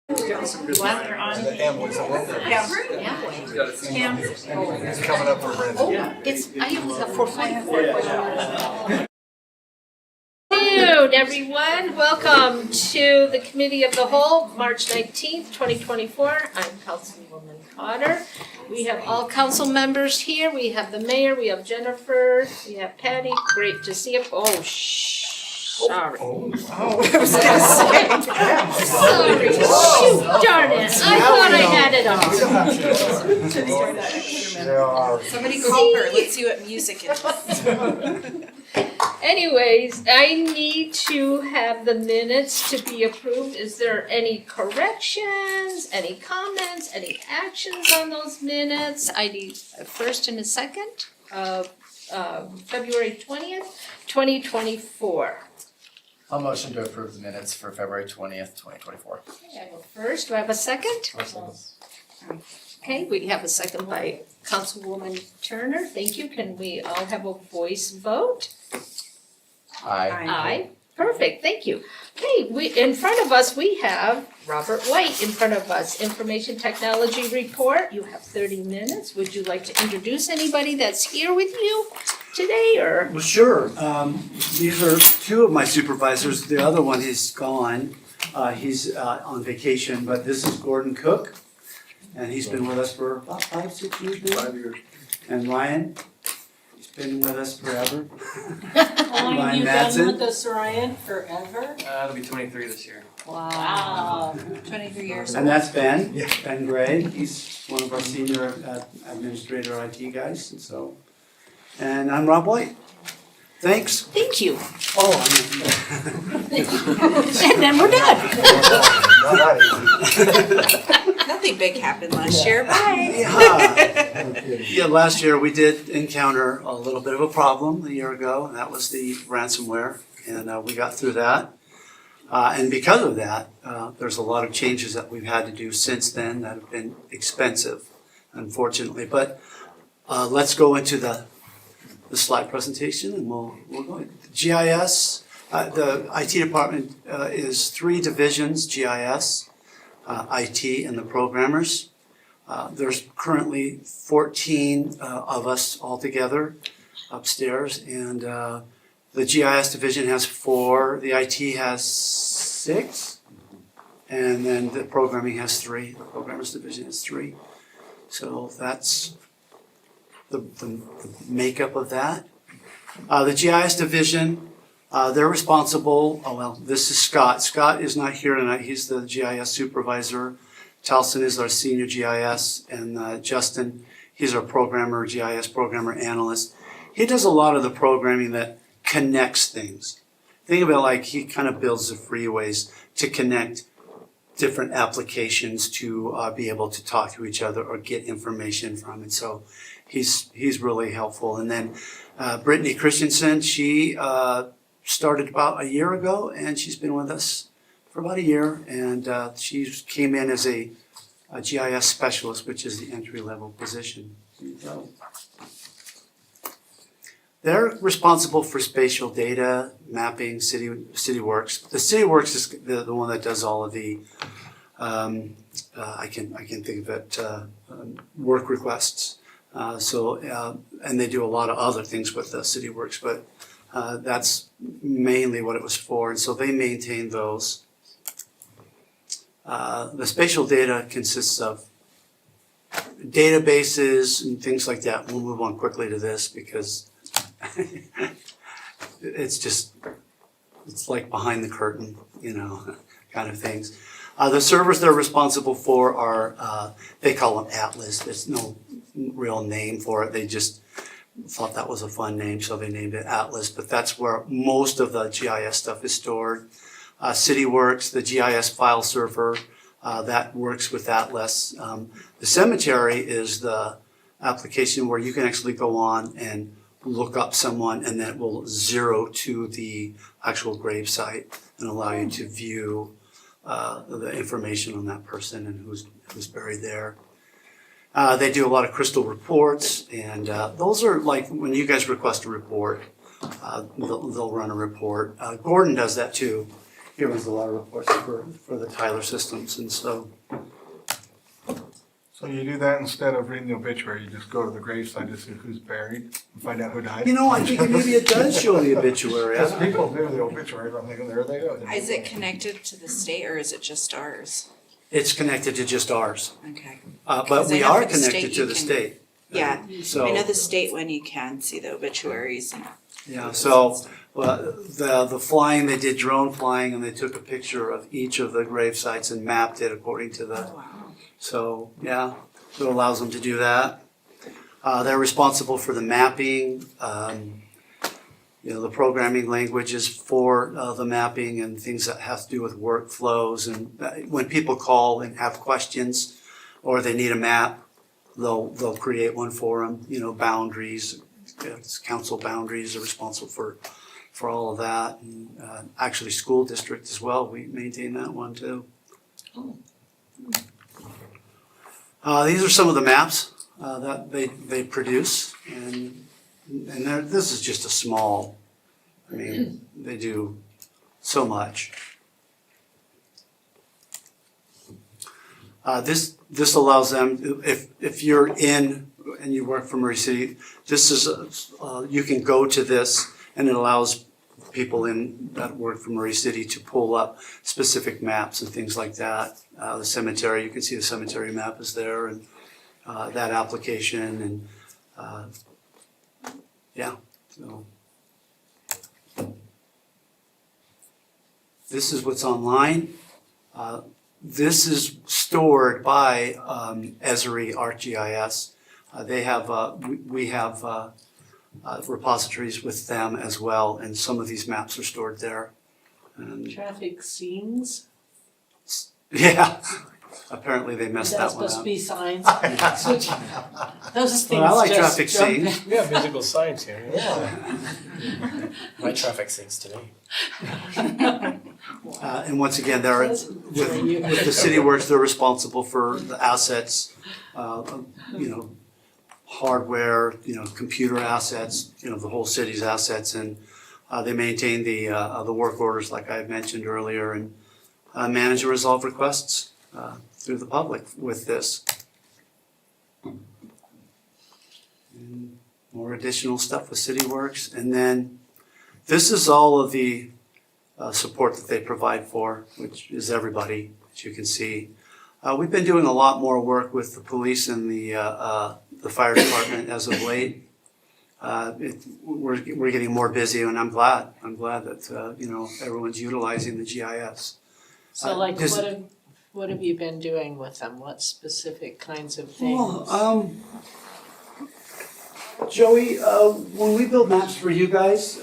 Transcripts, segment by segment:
While they're on. Amway's It's coming up for Brandon. I have 4:44. Afternoon, everyone. Welcome to the Committee of the Whole, March 19th, 2024. I'm Councilwoman Cotter. We have all council members here. We have the mayor, we have Jennifer, we have Patty. Great to see you. Oh, sorry. Oh, I was gonna say. Sorry. Shoot, darn it. I thought I had it on. Somebody call her, let's see what music it is. Anyways, I need to have the minutes to be approved. Is there any corrections, any comments, any actions on those minutes? I need a first and a second of February 20th, 2024. I'll motion to approve the minutes for February 20th, 2024. Okay, I go first. Do I have a second? Okay, we have a second by Councilwoman Turner. Thank you. Can we all have a voice vote? Aye. Aye. Perfect, thank you. Okay, in front of us, we have Robert White in front of us. Information Technology Report. You have 30 minutes. Would you like to introduce anybody that's here with you today, or? Well, sure. These are two of my supervisors. The other one is gone. He's on vacation, but this is Gordon Cook. And he's been with us for about 5-6 years now. 5 years. And Ryan, he's been with us forever. How long have you been Madsen. with us, Ryan? Forever? It'll be 23 this year. Wow. 23 years. And that's Ben, Yeah. Ben Gray. He's one of our senior administrator IT guys, and I'm Rob White. Thanks. Thank you. Oh, And then we're done. Not that Nothing big happened last year, bye. Yeah, last year we did encounter a little bit of a problem a year ago, and that was the ransomware, and we got through that. And because of that, there's a lot of changes that we've had to do since then that have been expensive, unfortunately. But let's go into the slide presentation, and we'll go. GIS, the IT department is 3 divisions: GIS, IT, and the programmers. There's currently 14 of us altogether upstairs, and the GIS division has 4, the IT has 6, and then the programming has 3. The programmers division has 3. So that's the makeup of that. The GIS division, they're responsible, this is Scott. Scott is not here tonight, he's the GIS supervisor. Talson is our senior GIS, and Justin, he's our programmer, GIS programmer analyst. He does a lot of the programming that connects things. Think of it like he kind of builds the freeways to connect different applications to be able to talk to each other or get information from it. So he's really helpful. And then Brittany Christensen, she started about a year ago, and she's been with us for about a year, and she came in as a GIS specialist, which is the entry-level position. So they're responsible for spatial data, mapping, CityWorks. The CityWorks is the one that does all of the, I can think of it, work requests. And they do a lot of other things with the CityWorks, but that's mainly what it was for, and so they maintain those. The spatial data consists of databases and things like that. We'll move on quickly to this because it's like behind the curtain, kind of things. The servers they're responsible for are, they call them Atlas. There's no real name for it. They just thought that was a fun name, so they named it Atlas, but that's where most of the GIS stuff is stored. CityWorks, the GIS file server, that works with Atlas. The cemetery is the application where you can actually go on and look up someone, and then it will zero to the actual grave site and allow you to view the information on that person and who's buried there. They do a lot of crystal reports, and those are like when you guys request a report, they'll run a report. Gordon does that too. he runs a lot of reports for the Tyler Systems, and so. So you do that instead of reading the obituary, you just go to the gravesite to see who's buried and find out who died? You know, I think maybe it does show the obituary. Because people do the obituary, I'm thinking, there they go. Is it connected to the state or is it just ours? It's connected to just ours, Okay. but Because I we know are for the state connected to you the can- state. Yeah, So. I know the state one you can see the obituaries and. Yeah, so, the flying, they did drone flying and they took a picture of each of the grave sites and mapped it according to the, Oh, wow. so, yeah, so it allows them to do that. They're responsible for the mapping, the programming languages for the mapping and things that have to do with workflows. And when people call and have questions or they need a map, they'll create one for them, boundaries. Council boundaries are responsible for all of that. And actually, school district as well, we maintain that one too. These are some of the maps that they produce, and this is just a small. I mean, they do so much. This allows them, if you're in and you work for Murray City, this is you can go to this, and it allows people that work for Murray City to pull up specific maps and things like that. The cemetery, you can see the cemetery map is there, and that application, and yeah. So this is what's online. This is stored by Esri ArcGIS. They have, we have repositories with them as well, and some of these maps are stored there. And Traffic scenes, yeah, apparently they is messed that that one supposed to up. be signs? Those things I like just traffic jump scenes. in. We have musical science here. Yeah. My traffic sings today. And once again, they're, with the city works, they're responsible for the assets, hardware, computer assets, the whole city's assets, and they maintain the work orders like I mentioned earlier, and manage and resolve requests through the public with this. And more additional stuff with CityWorks, and then this is all of the support that they provide for, which is everybody, as you can see. We've been doing a lot more work with the police and the fire department as of late. We're getting more busy, and I'm glad that everyone's utilizing the GIS. So like, Just- what have you been doing with them? What specific kinds of things? Well, Joey, when we build maps for you guys,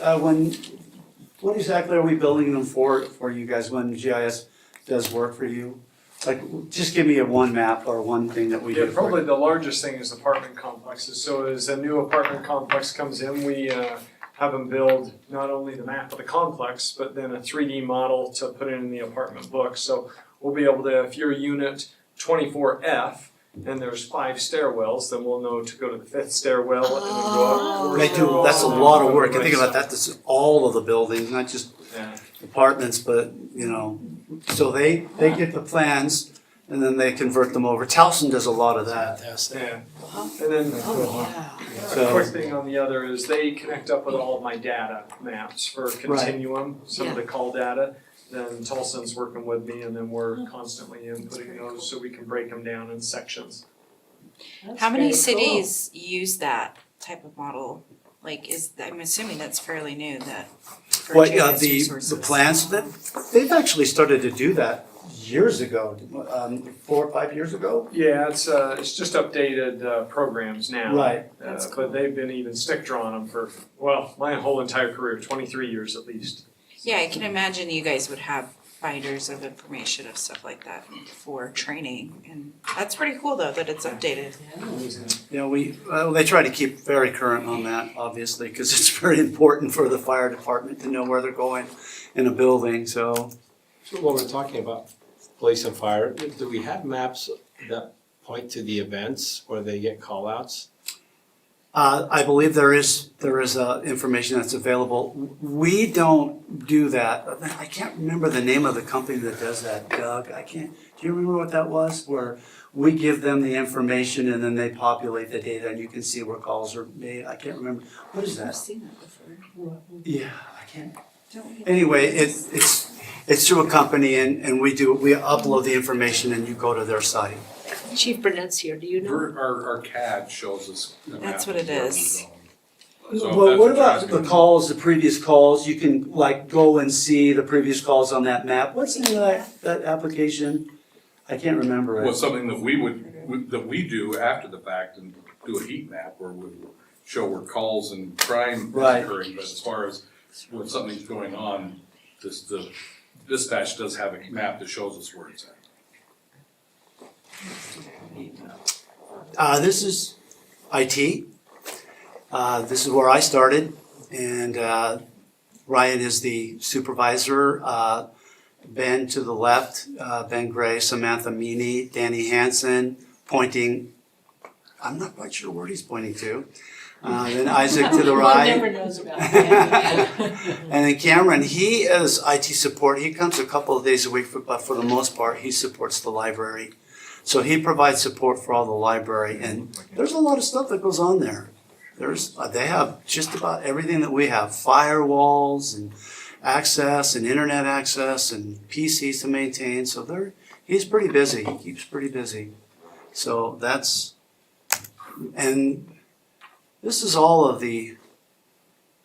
what exactly are we building them for you guys when GIS does work for you? Like, just give me one map or one thing that we do. Yeah, probably the largest thing is apartment complexes. So as a new apartment complex comes in, we have them build not only the map of the complex, but then a 3D model to put in the apartment book. So we'll be able to, if you're unit 24F and there's 5 stairwells, then we'll know to go to the 5th stairwell and then go up 4 They do, that's a stairwells and lot then of work, go and think about that, this is all of the buildings, not just Yeah. apartments, but, so they get the plans, and then they convert them over. Towson does a lot of that, Fantastic. Yeah. And then a so. quick thing on the other is they connect up with all of my data maps for Continuum, some of the call data. Then Tolson's working with me, and then we're constantly inputting those so we can break them down in sections. That's How many very cool. cities use that type of model? Like, I'm assuming that's fairly new, that for What, GIS the resources. plans, they've actually started to do that years ago, 4 or 5 years ago. Yeah, it's just updated programs now. Right. That's But they've been even stick drawing them for, well, my whole entire career, 23 years at least. Yeah, I can imagine you guys would have binders of information of stuff like that for training, and that's pretty cool though that it's updated. They try to keep very current on that, obviously, because it's very important for the fire department to know where they're going in a building, so. So when we're talking about police and fire, do we have maps that point to the events where they get call outs? I believe there is information that's available. We don't do that. I can't remember the name of the company that does that, Doug. Do you remember what that was? Where we give them the information and then they populate the data and you can see where calls are made. I can't remember. What is I've that? seen that before. Yeah, I can't. Don't we- Anyway, it's through a company and we upload the information and you go to their site. Chief Burnett's here, do you know? Our CAD shows us the map. That's what it of where is. we're going. So Well, that's what about traffic. the calls, the previous calls? You can like go and see the previous calls on that map. What's the name of that application? I can't remember Well, it. something that we do after the fact and do a heat map where we show where calls and crime is Right. occurring, but as far as when something's going on, the dispatch does have a map that shows us where it's at. This is IT. This is where I started and Ryan is the supervisor. Ben to the left, Ben Gray, Samantha Meany, Danny Hansen, pointing, I'm not quite sure where he's pointing to. Then Isaac to the One right. never knows about that. And then Cameron, he is IT support. He comes a couple of days a week, but for the most part, he supports the library. So he provides support for all the library, and there's a lot of stuff that goes on there. They have just about everything that we have, firewalls and access and internet access and PCs to maintain. So he's pretty busy. He keeps pretty busy. So and this is all of the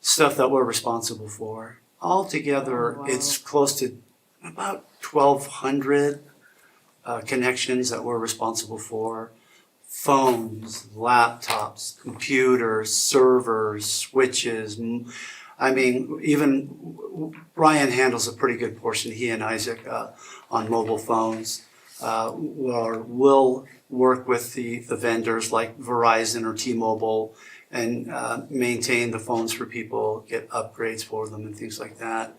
stuff that we're responsible for. Altogether, Oh, wow. it's close to about 1,200 connections that we're responsible for. Phones, laptops, computers, servers, switches. I mean, even Ryan handles a pretty good portion, he and Isaac, on mobile phones. We'll work with the vendors like Verizon or T-Mobile and maintain the phones for people, get upgrades for them and things like that.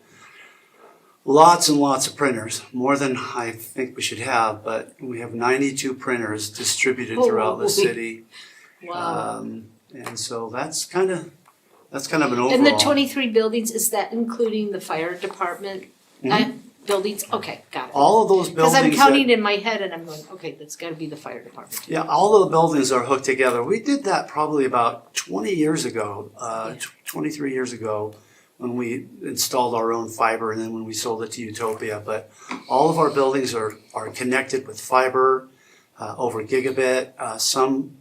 Lots and lots of printers, more than I think we should have, but we have 92 printers distributed throughout the city. Wow. And so that's kind of an overall. And the 23 buildings, is that including the fire department buildings? Okay, got it. All of those Because buildings I'm counting in my head and I'm going, okay, that's gotta be the fire department. Yeah, all of the buildings are hooked together. We did that probably about 20 years ago, 23 years ago, when we installed our own fiber and then when we sold it to Utopia. But all of our buildings are connected with fiber over gigabit. Some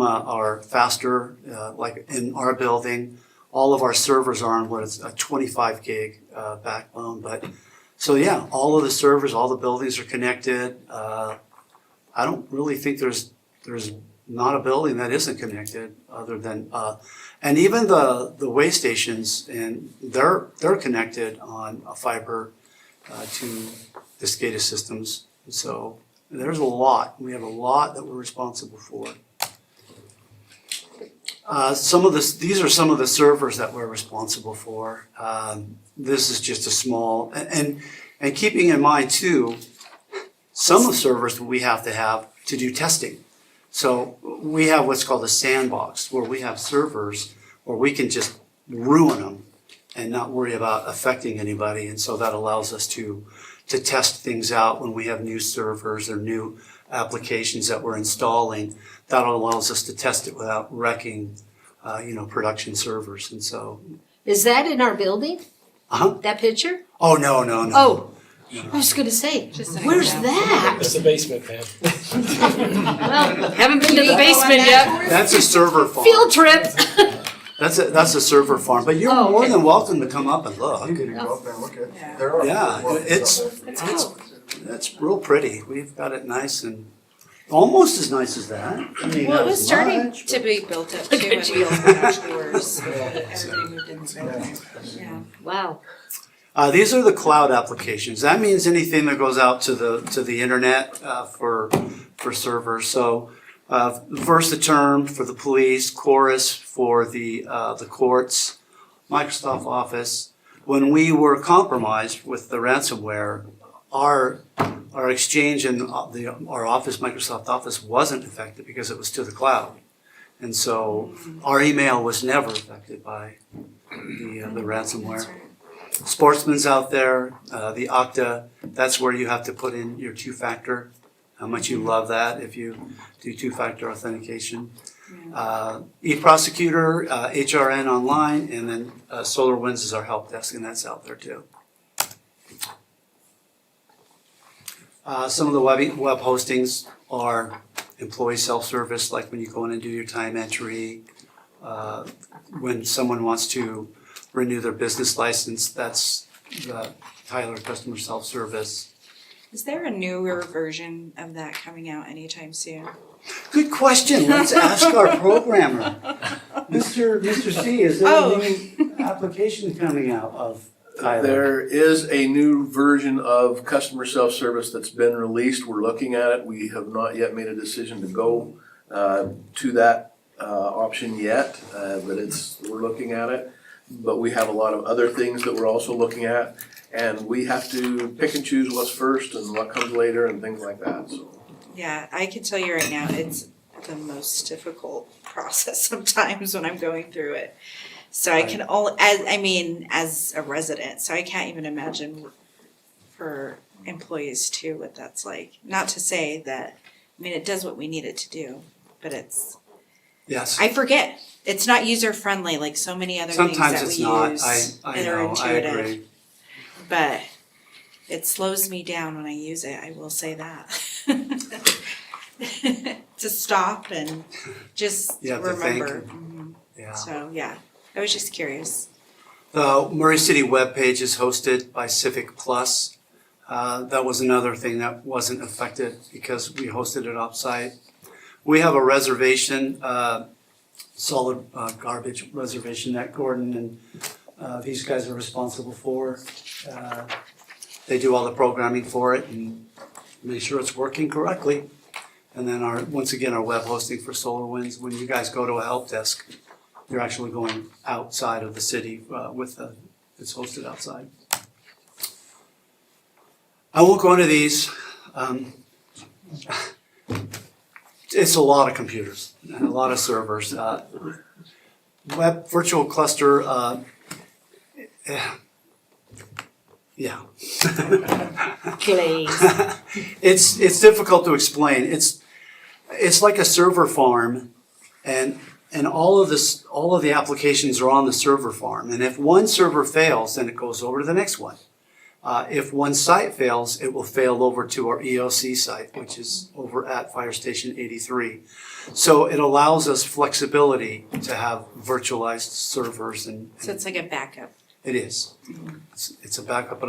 are faster, like in our building. All of our servers are on what is a 25 gig backbone. But so yeah, all of the servers, all the buildings are connected. I don't really think there's not a building that isn't connected other than, and even the way stations, and they're connected on a fiber to the SCADA systems. So there's a lot. We have a lot that we're responsible for. These are some of the servers that we're responsible for. This is just a small, and keeping in mind too, some of the servers we have to do testing. So we have what's called a sandbox, where we have servers where we can just ruin them and not worry about affecting anybody. And so that allows us to test things out when we have new servers or new applications that we're installing. That allows us to test it without wrecking, production servers. And so, Is that in our building, that picture? oh, no. Oh, I was gonna say, Just an where's example. that? It's the basement, man. Well, haven't been to the basement yet. That's a server farm. Field trip. That's a server farm, but you're Oh, more okay. than welcome to come up and look. You can go up there and look at Yeah. it. There are. Yeah, That's cool. it's real pretty. We've got it nice and almost as nice as that. I mean, Well, not it was as starting much, to but- be built up Look too, at and you. it was actually worse. Everybody moved in the building. Yeah. Wow. These are the cloud applications. That means anything that goes out to the internet for servers. So Versaterm for the police, Chorus for the courts, Microsoft Office. When we were compromised with the ransomware, our Exchange and our Office, Microsoft Office, wasn't affected because it was to the cloud. And so our email was never affected by the ransomware. Sportsman's out there, the Okta, that's where you have to put in your two-factor, how much you love that if you do two-factor authentication. eProsecutor, HRN Online, and then SolarWinds is our help desk, and that's out there too. Some of the web hostings are employee self-service, like when you go in and do your time entry. When someone wants to renew their business license, that's the Tyler Customer Self-Service. Is there a newer version of that coming out anytime soon? Good question. Let's ask our programmer. Mr. C, is there Oh. a new application coming out of Tyler? There is a new version of customer self-service that's been released. We're looking at it. We have not yet made a decision to go to that option yet, but we're looking at it. But we have a lot of other things that we're also looking at, and we have to pick and choose what's first and what comes later and things like that, so. Yeah, I can tell you right now, it's the most difficult process sometimes when I'm going through it. So I can as a resident, so I can't even imagine for employees too what that's like. Not to say that, it does what we need it to do, but Yes. I forget. It's not user friendly like so many other things Sometimes that it's we not. use I that are know, I intuitive. agree. But it slows me down when I use it, I will say that. To stop and just You have to think. remember. Mhm. Yeah. So, yeah, I was just curious. The Murray City webpage is hosted by Civic Plus. That was another thing that wasn't affected because we hosted it offsite. We have a reservation, solid garbage reservation that Gordon and these guys are responsible for. They do all the programming for it and make sure it's working correctly. And then once again, our web hosting for SolarWinds, when you guys go to a help desk, you're actually going outside of the city it's hosted outside. I won't go into these. It's a lot of computers and a lot of servers. Web virtual cluster, yeah. Please. It's difficult to explain. It's like a server farm, and all of the applications are on the server farm. And if one server fails, then it goes over to the next one. If one site fails, it will fail over to our EOC site, which is over at Fire Station 83. So it allows us flexibility to have virtualized servers and. So it's like a backup. It is. It's a backup. It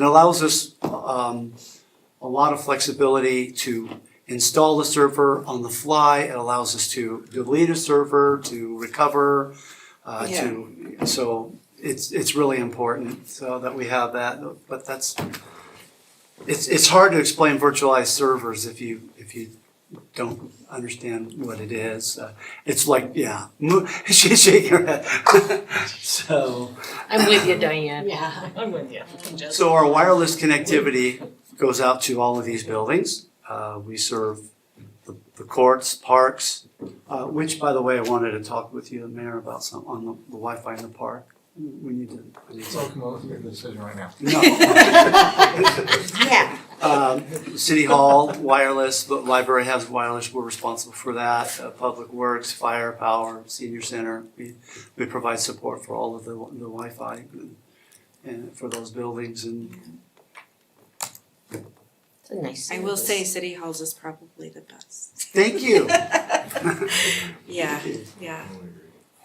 allows us a lot of flexibility to install the server on the fly. It allows us to delete a server, to recover, so it's really important so that we have that. But it's hard to explain virtualized servers if you don't understand what it is. It's like, she's shaking her head. So. I'm with you, Diane. Yeah, I'm with you. So our wireless connectivity goes out to all of these buildings. We serve the courts, parks, which, by the way, I wanted to talk with you, Mayor, about on the Wi-Fi in the park. We need to. So come on, let's make a decision right now. No. Yeah. City Hall, wireless, the library has wireless, we're responsible for that. Public Works, Fire, Power, Senior Center, we provide support for all of the Wi-Fi and for those buildings. And It's a nice. I will say City Halls is probably the best. thank you. Yeah.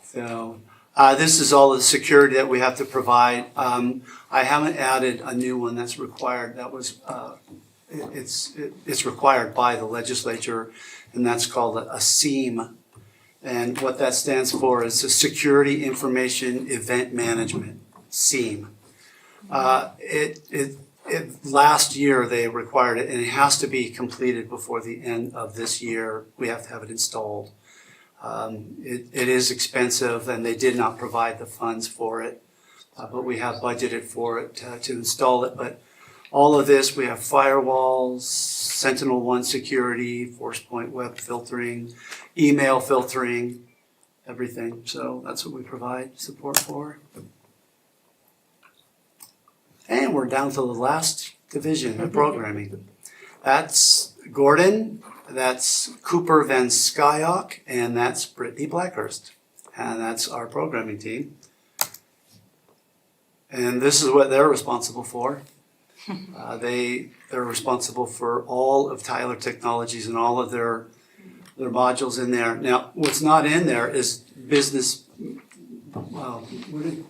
So, this is all the security that we have to provide. I haven't added a new one that's required. That was, it's required by the legislature, and that's called a SIEM. And what that stands for is a Security Information Event Management, SIEM. Last year they required it, and it has to be completed before the end of this year. We have to have it installed. It is expensive, and they did not provide the funds for it, but we have budgeted for it to install it. But all of this, we have firewalls, SentinelOne security, ForcePoint web filtering, email filtering, everything. So that's what we provide support for. And we're down to the last division of programming. That's Gordon, that's Cooper Van Skyok, and that's Brittany Blackhurst. And that's our programming team. And this is what they're responsible for. They're responsible for all of Tyler Technologies and all of their modules in there. Now, what's not in there is business,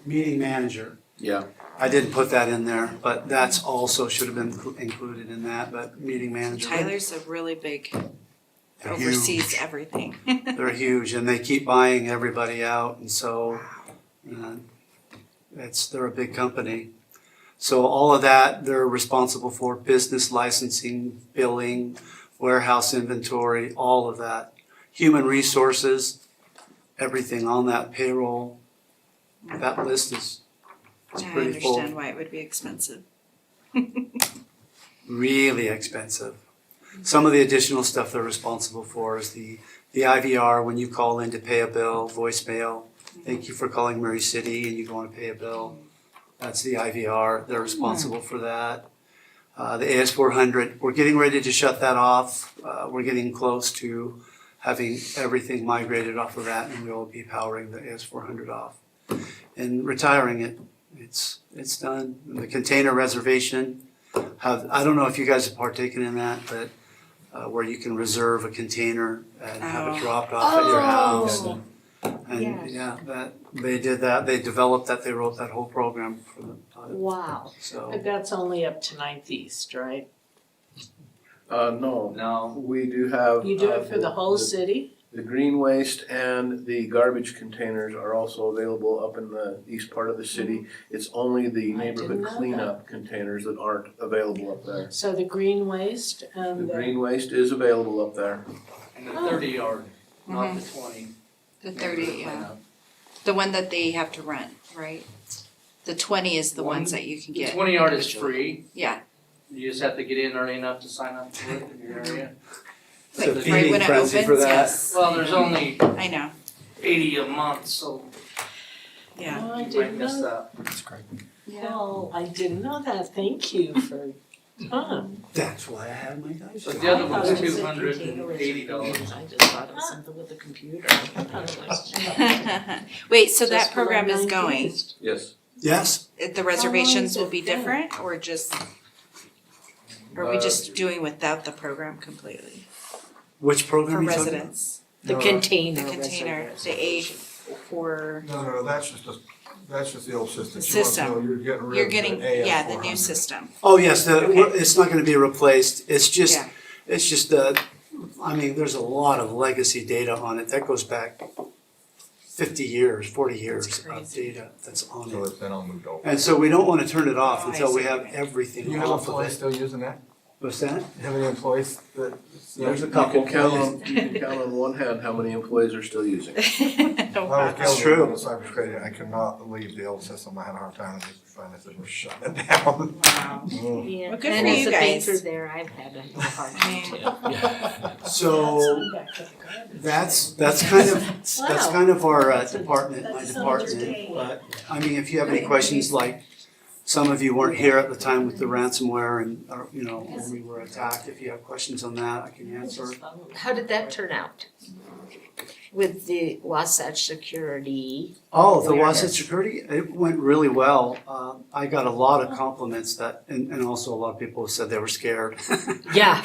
meeting manager. Yeah. I didn't put that in there, but that's also should have been included in that, but meeting manager. Tyler's a really big, They're oversees huge. everything. They're huge and they keep buying everybody out and so they're a big company. So all of that, they're responsible for business licensing, billing, warehouse inventory, all of that. Human resources, everything on that payroll. That list is I pretty full. understand why it would be expensive. Really expensive. Some of the additional stuff they're responsible for is the IVR when you call in to pay a bill, voicemail. Thank you for calling Murray City and you want to pay a bill. That's the IVR. They're responsible for that. The AS400, we're getting ready to shut that off. We're getting close to having everything migrated off of that and we'll be powering the AS400 off and retiring it. It's done. And the container reservation, I don't know if you guys have partaken in that, but where you can reserve a container and have it dropped off at your house. And yeah, that they did that. They developed that. They wrote that whole program for the Wow. So But that's only up to 9th East, right? No, No, we do have. You do it for the whole city? The green waste and the garbage containers are also available up in the east part of the city. It's only the I didn't neighborhood know that. cleanup containers that aren't available up there. So the green waste The and the, green waste is available up there. and the 30-yard, not the 20. The 30, yeah. The one that they have to rent, right? The 20 is the ones that you can The get. 20-yard is free. Yeah. You just have to get in early enough to sign up for it in your area. It's a Right feeding when it frenzy opens, for that. yes. Well, there's only I know, 80 a month, so yeah. oh, I you might didn't miss know. that. That's great. Well, I didn't know that. Thank you for, That's why I have my guys. But the other one's I thought it was a $280. I just thought it was something with the computer. Wait, so Just that for program is 9th going, East? Yes. Yes. the reservations will be fit? different or just, are we just doing without the program completely? Which For program are you talking about? residents, The No, container the container, the A4, No, that's just the old system. The She wants to system. know You're getting rid you're of getting, the yeah, the new AS400. system. Oh, yes, Okay. it's not gonna be replaced. It's just, Yeah. it's just I mean, there's a lot of legacy data on it. That goes back 50 years, 40 years That's of crazy. data that's on So it. it's been all moved over. And so we don't wanna turn it off Oh, I until we see. have Do everything you have off of employees it. still using that? What's that? You have any employees that? There's a You couple. can count on one hand how many employees are still using it. I was That's killed true. with the cybersecurity. I could not leave the old system. I had a hard time with it. Finally, said we're shutting it down. Wow. Mm. Yeah, Well, good and for as you a guys. banker there, I've had a hard time too. So that's kind of our department, my department. But I mean, if you have any questions, like some of you weren't here at the time with the ransomware and, or, you know, when we were attacked. If you have questions on that, I can answer. How did that turn out? With the Wasatch Security? Oh, the Awareness. Wasatch Security, it went really well. I got a lot of compliments that, and also a lot of people said they were scared Yeah.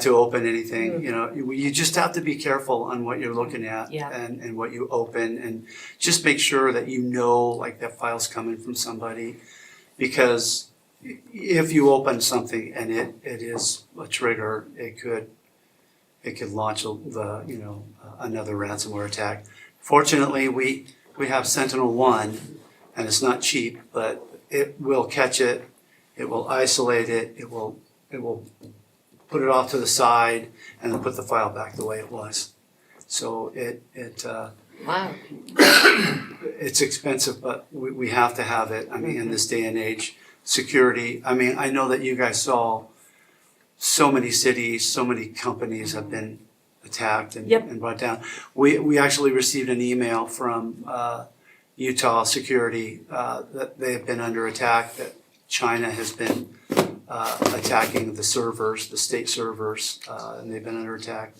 to open anything. You know, you just have to be careful on what you're looking at Yeah. and what you open, and just make sure that you know, like, that file's coming from somebody. Because if you open something and it is a trigger, it could launch another ransomware attack. Fortunately, we have SentinelOne, and it's not cheap, but it will catch it, it will isolate it, it will put it off to the side, and then put the file back the way it was. So Wow. it's expensive, but we have to have it. I mean, in this day and age, security. I mean, I know that you guys saw so many cities, so many companies have been attacked and, Yep. and brought down. We actually received an email from Utah Security that they have been under attack, that China has been attacking the servers, the state servers, and they've been under attack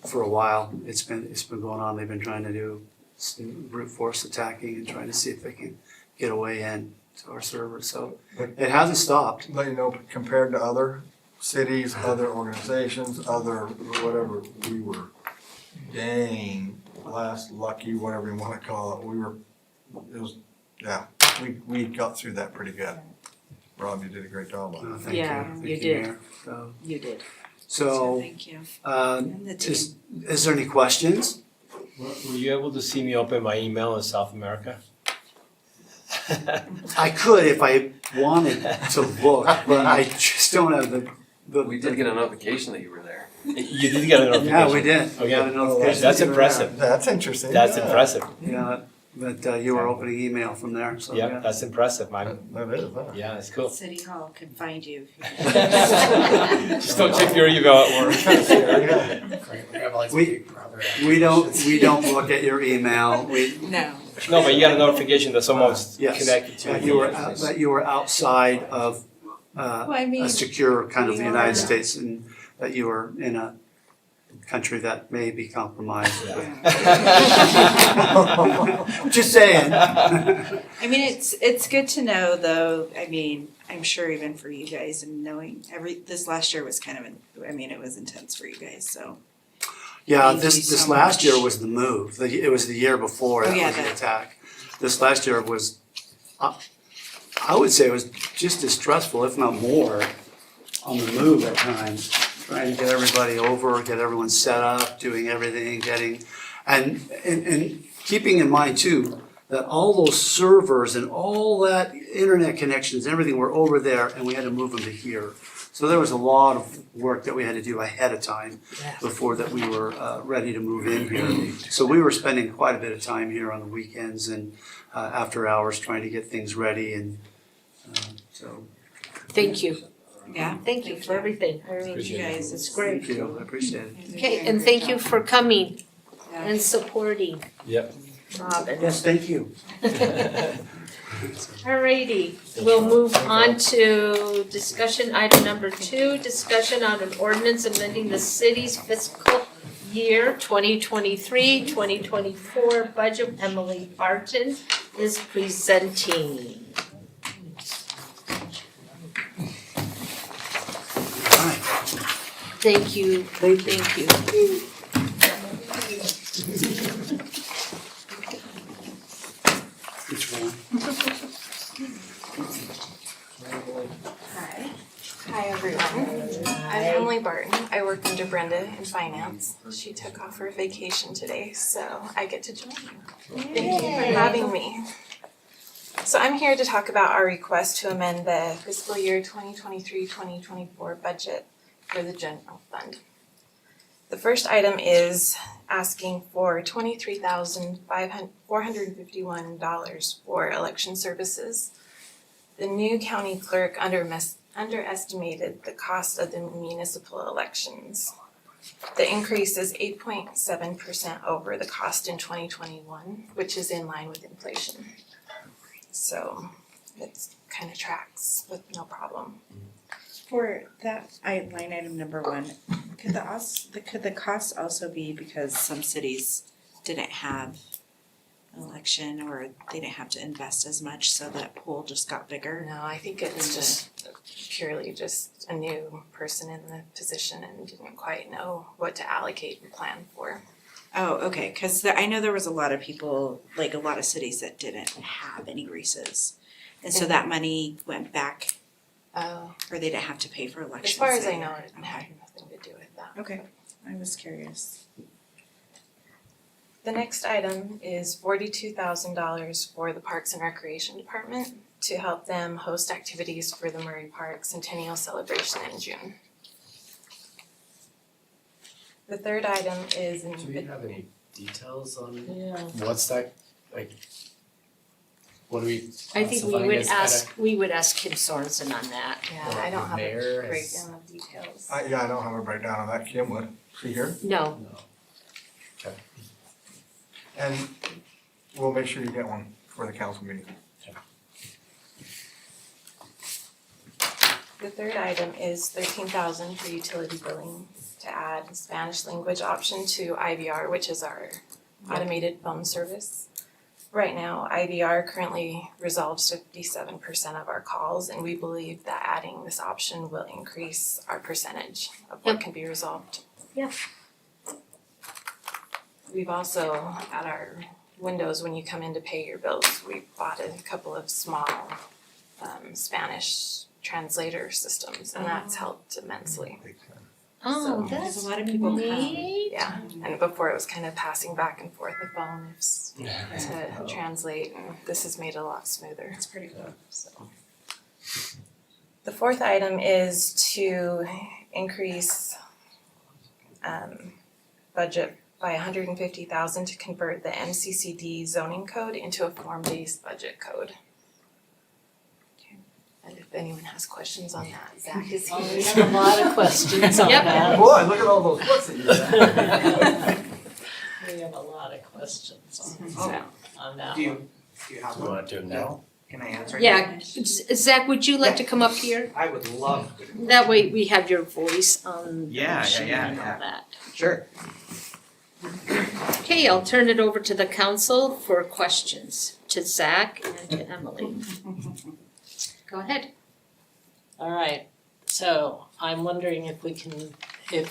for a while. It's been going on. They've been trying to do some brute force attacking and trying to see if they can get a way in to our servers. So it hasn't stopped. Let you know, compared to other cities, other organizations, other whatever, we were dang last lucky, whatever you wanna call it. We got through that pretty good. Rob, you did a great job on it. Thank Yeah, Thank you did. Mayor. So, You did. so Thank you. um, And the team. is there any questions? Were you able to see me open my email in South America? I could if I wanted to look, but I just don't have the. We did get a notification that you were there. You did get a notification? Yeah, we did. We Okay. got a notification That's that you were impressive. That's interesting. That's yeah. impressive. there. Yeah, but you were opening email from there, so Yeah, yeah. that's impressive. That is, huh? Yeah, it's cool. City Hall can find you. Just don't check your email at work. We don't look at your email. No. No, but you got a notification that someone's Yes, connected to that you. you were outside of Well, I mean, a secure kind of we United are- States, and that you were in a country that may be compromised. Just saying. I mean, it's good to know though, I mean, I'm sure even for you guys and knowing this last year was kind of, it was intense for you guys, so. Yeah, Thank you this so last year much. was the move. It was the year before Oh, that yeah, was the that- attack. This last year was, I would say it was just as stressful, if not more, on the move at times. Trying to get everybody over, get everyone set up, doing everything, and keeping in mind too, that all those servers and all that internet connections, everything were over there, and we had to move them to here. So there was a lot of work that we had to do ahead of time before that we were ready to move in here. So we were spending quite a bit of time here on the weekends and after hours trying to get things ready, and so Thank you. Yeah. Thank you for everything. Thank you guys, it's great. thank you, I appreciate it. Okay, and thank you for coming Yeah. and supporting Yep. Robin. Yes, thank you. Alrighty, we'll move on to discussion item number 2, discussion on an ordinance amending the city's fiscal year 2023-2024 budget. Emily Barton is presenting. Hi. Thank you, thank you. Which one? Hi everyone. I'm Emily Barton. I work under Brenda in finance. She took off for vacation today, so I get to join you. Thank you for having me. So I'm here to talk about our request to amend the fiscal year 2023-2024 budget for the general fund. The first item is asking for $23,451 for election services. The new county clerk underestimated the cost of the municipal elections. The increase is 8.7% over the cost in 2021, which is in line with inflation. So it kind of tracks with no problem. For that, line item number 1, could the cost also be because some cities didn't have an election or they didn't have to invest as much, so that pool just got bigger? No, I think it's just purely just a new person in the position and didn't quite know what to allocate and plan for. Oh, okay, cause I know there was a lot of people, like a lot of cities that didn't have any races. And so that money went back, Oh, or they didn't have to pay for elections. as far as I there. know, it Okay. had nothing to do with that. Okay, I was curious. The next item is $42,000 for the Parks and Recreation Department to help them host activities for the Murray Park Centennial Celebration in June. The third item is Do we have any details on Yeah. what's that, like, What do we? I think so we finance would gotta- ask Kim Sorensen on that. Yeah, I don't have Mayor a is- breakdown of details. I don't have a breakdown on that, Kim would, see here, No, and we'll make sure you get one for the council meeting. The third item is $13,000 for utility billing to add Spanish language option to IVR, which is our automated phone service. Right now, IVR currently resolves 57% of our calls, and we believe that adding this option will increase our percentage of what can be resolved. Yeah. We've also, at our windows, when you come in to pay your bills, we bought a couple of small Spanish translator systems, and that's helped immensely. oh, So, that's a lot of people neat. Yeah, and before it was kind of passing back and forth the phone to translate, and this has made it a lot smoother. It's pretty cool. So. The fourth item is to increase budget by $150,000 to convert the MCCD zoning code into a form-based budget code. And if anyone has questions on that, Zach is Oh, we here. have a lot of questions on Yep. that. Boy, look at all those looks that you got. We have a lot of questions So, on that Do you, one. do you have You one? wanna do it now? Can I answer? Yeah, Zach, would you like to come up here? I would love to. That way we have your voice on the Yeah, machine yeah, and all yeah. that. Sure. Okay, I'll turn it over to the council for questions, to Zach and to Emily. Go ahead. All right, so I'm wondering if we could get it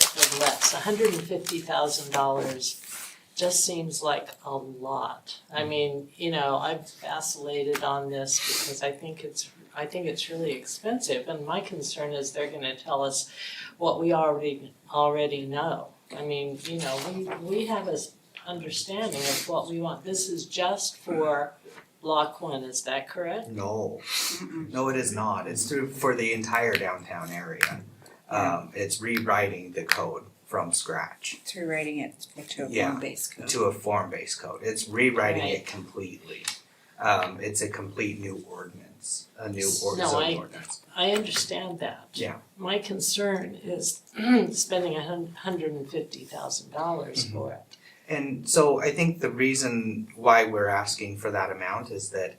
for less. $150,000 just seems like a lot. I mean, I've vacillated on this because I think it's really expensive, and my concern is they're gonna tell us what we already know. I mean, we have a understanding of what we want. This is just for Block 1, is that correct? No, no, it is not. It's for the entire downtown area. It's rewriting the code from scratch It's rewriting it to a Yeah. form-based code. to a form-based code. It's rewriting Right. it completely. It's a complete new ordinance, a new No, zoning ordinance. I understand that. Yeah. My concern is spending $150,000 for it. And so I think the reason why we're asking for that amount is that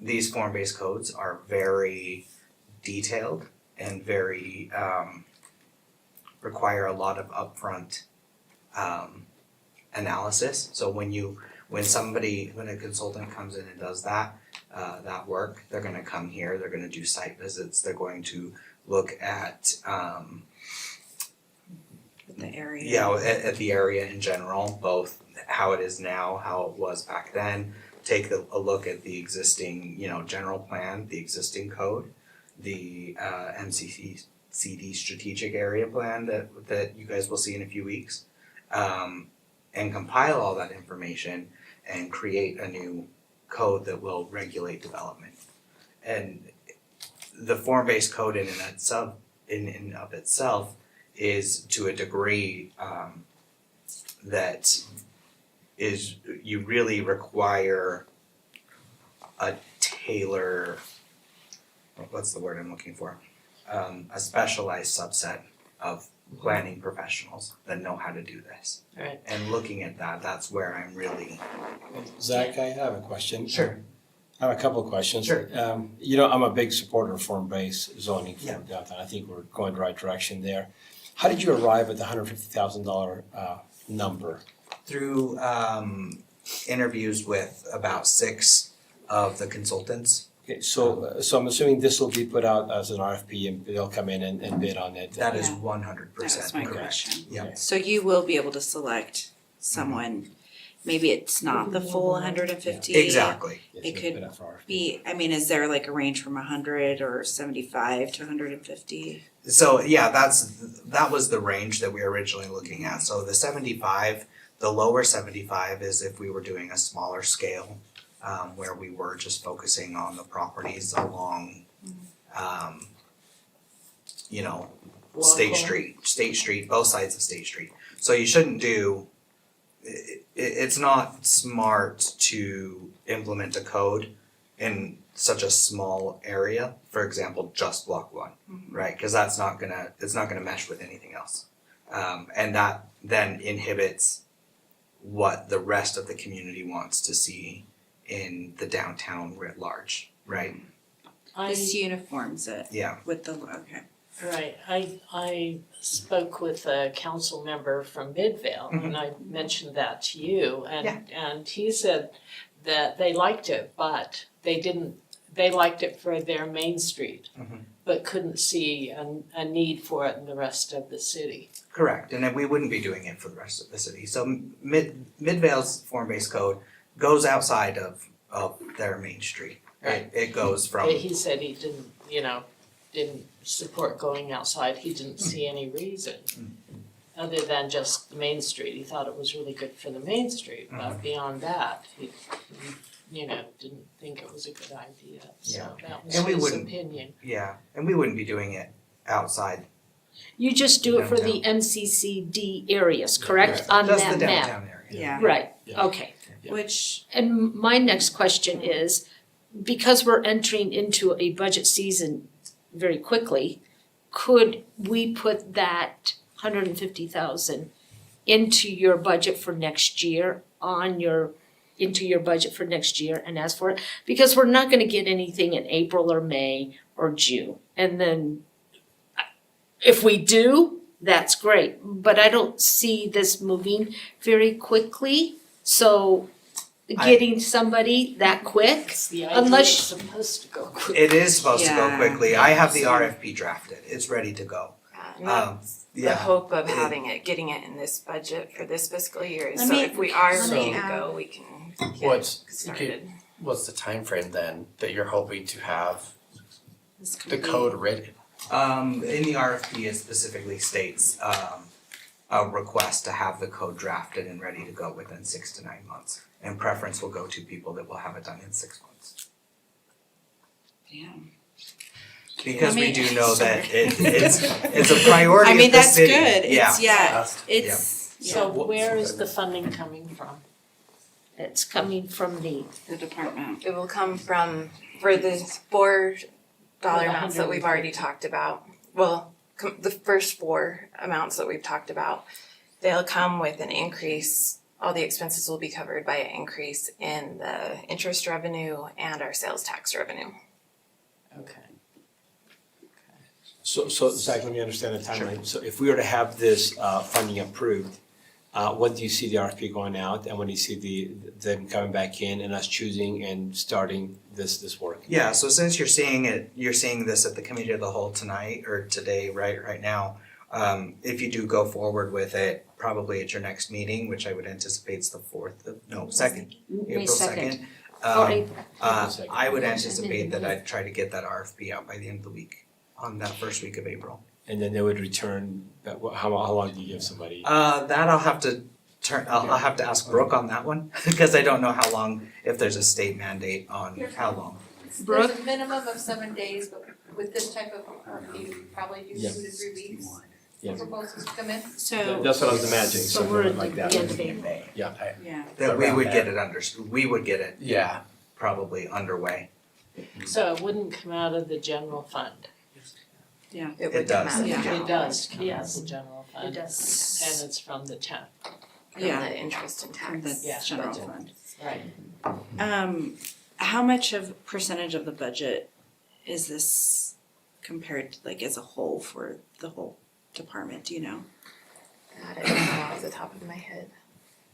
these form-based codes are very detailed and very require a lot of upfront analysis. So when a consultant comes in and does that work, they're gonna come here, they're gonna do site visits, they're going to look at The area. at the area in general, both how it is now, how it was back then. Take a look at the existing, general plan, the existing code, the MCCD strategic area plan that you guys will see in a few weeks, and compile all that information and create a new code that will regulate development. And the form-based code in and of itself is to a degree that is, you really require a what's the word I'm looking for? A specialized subset of planning professionals that know how to do this. Right. And looking at that, that's where I'm really. Zach, I have a question. Sure. I have a couple of questions. Sure. I'm a big supporter of form-based zoning for Yeah. downtown. I think we're going the right direction there. How did you arrive at the $150,000 number? Through interviews with about 6 of the consultants. Okay, so I'm assuming this will be put out as an RFP and they'll come in and bid on it. That is Yeah. 100% That was my correct. question. Yeah. So you will be able to select someone, maybe it's not the full 150. Exactly. Yes, It we'll could put out for RFP. is there like a range from 100 or 75 to 150? So yeah, that was the range that we were originally looking at. So the 75, the lower 75 is if we were doing a smaller scale, where we were just focusing on the properties along, State Street, both sides of State Street. So you shouldn't do, it's not smart to implement a code in such a small area, for example, just block one, right? Cause it's not gonna mesh with anything else. And that then inhibits what the rest of the community wants to see in the downtown writ large, right? This uniforms it Yeah. with the, okay. Right, I spoke with a council member from Midvale and I mentioned that to you and he said that they liked it, but they liked it for their main street, but couldn't see a need for it in the rest of the city. Correct, and then we wouldn't be doing it for the rest of the city. So Midvale's form-based code goes outside of their main street. Right. It goes from. He said he didn't support going outside, he didn't see any reason. Other than just the main street, he thought it was really good for the main street, but beyond that, he didn't think it was a good idea, so that was And we his wouldn't- opinion. Yeah, and we wouldn't be doing it outside. You just do it for the MCCD areas, correct, on that map? Just the downtown area. Yeah. Right, okay. Yeah. Which, And my next question is, because we're entering into a budget season very quickly, could we put that $150,000 into your budget for next year, into your budget for next year and ask for it? Because we're not gonna get anything in April or May or June. And then if we do, that's great, but I don't see this moving very quickly. So getting somebody that quick, It's the idea, it's unless, supposed to go quick. It is supposed to go Yeah. quickly. I have the RFP drafted. It's ready to go. And that's the Yeah. hope of getting it in this budget for this fiscal year, is Let so me- if we are let me ready to add- go, we can get What's, started. what's the time frame then that you're hoping to have this could the be- code written? In the RFP, it specifically states a request to have the code drafted and ready to go within 6 to 9 months. And preference will go to people that will have it done in 6 months. Damn. Because I mean, we do know that sorry. it's a priority I mean, of the that's city. good, Yeah. it's, it's, So where is the funding coming from? it's coming from the, the department. It will come from, for the $4 For the amounts that we've already talked about, well, the first 4 amounts that we've talked about, they'll come with an increase. All the expenses will be covered by an increase in the interest revenue and our sales tax revenue. Okay. So Zach, let me understand the timeline. So if we were to have this funding approved, when do you see the RFP going out, and when do you see them coming back in and us choosing and starting this work? Yeah, so since you're seeing this at the committee of the whole tonight or today, right now, if you do go forward with it, probably at your next meeting, which I would anticipate is the 2nd, May April 2nd. 2nd. Or I would anticipate that I'd try to get that RFP out by the end of the week, on that first week of April. And then they would return, how long do you give somebody? That I'll have to I'll have to ask Brooke on that one, because I don't know how long, if there's a state mandate on how long. Brooke? There's a minimum of 7 days, but with this type of, you probably do 2 to 3 weeks. Yeah. Proposals come in. So, That's what I was imagining, So we're something at like the that. end of April. Yeah. yeah, That we Around would there. get it we would get it Yeah. probably underway. So it wouldn't come out of the general fund? It would It does. come out of the Yeah. general It does fund. come out of the general fund? It does. And it's from the town, From Yeah. the interest and from the tax. Yeah, general budget. fund. right? How much of percentage of the budget is this compared to, like, as a whole for the whole department, do you know? God, I don't know off the top of my head.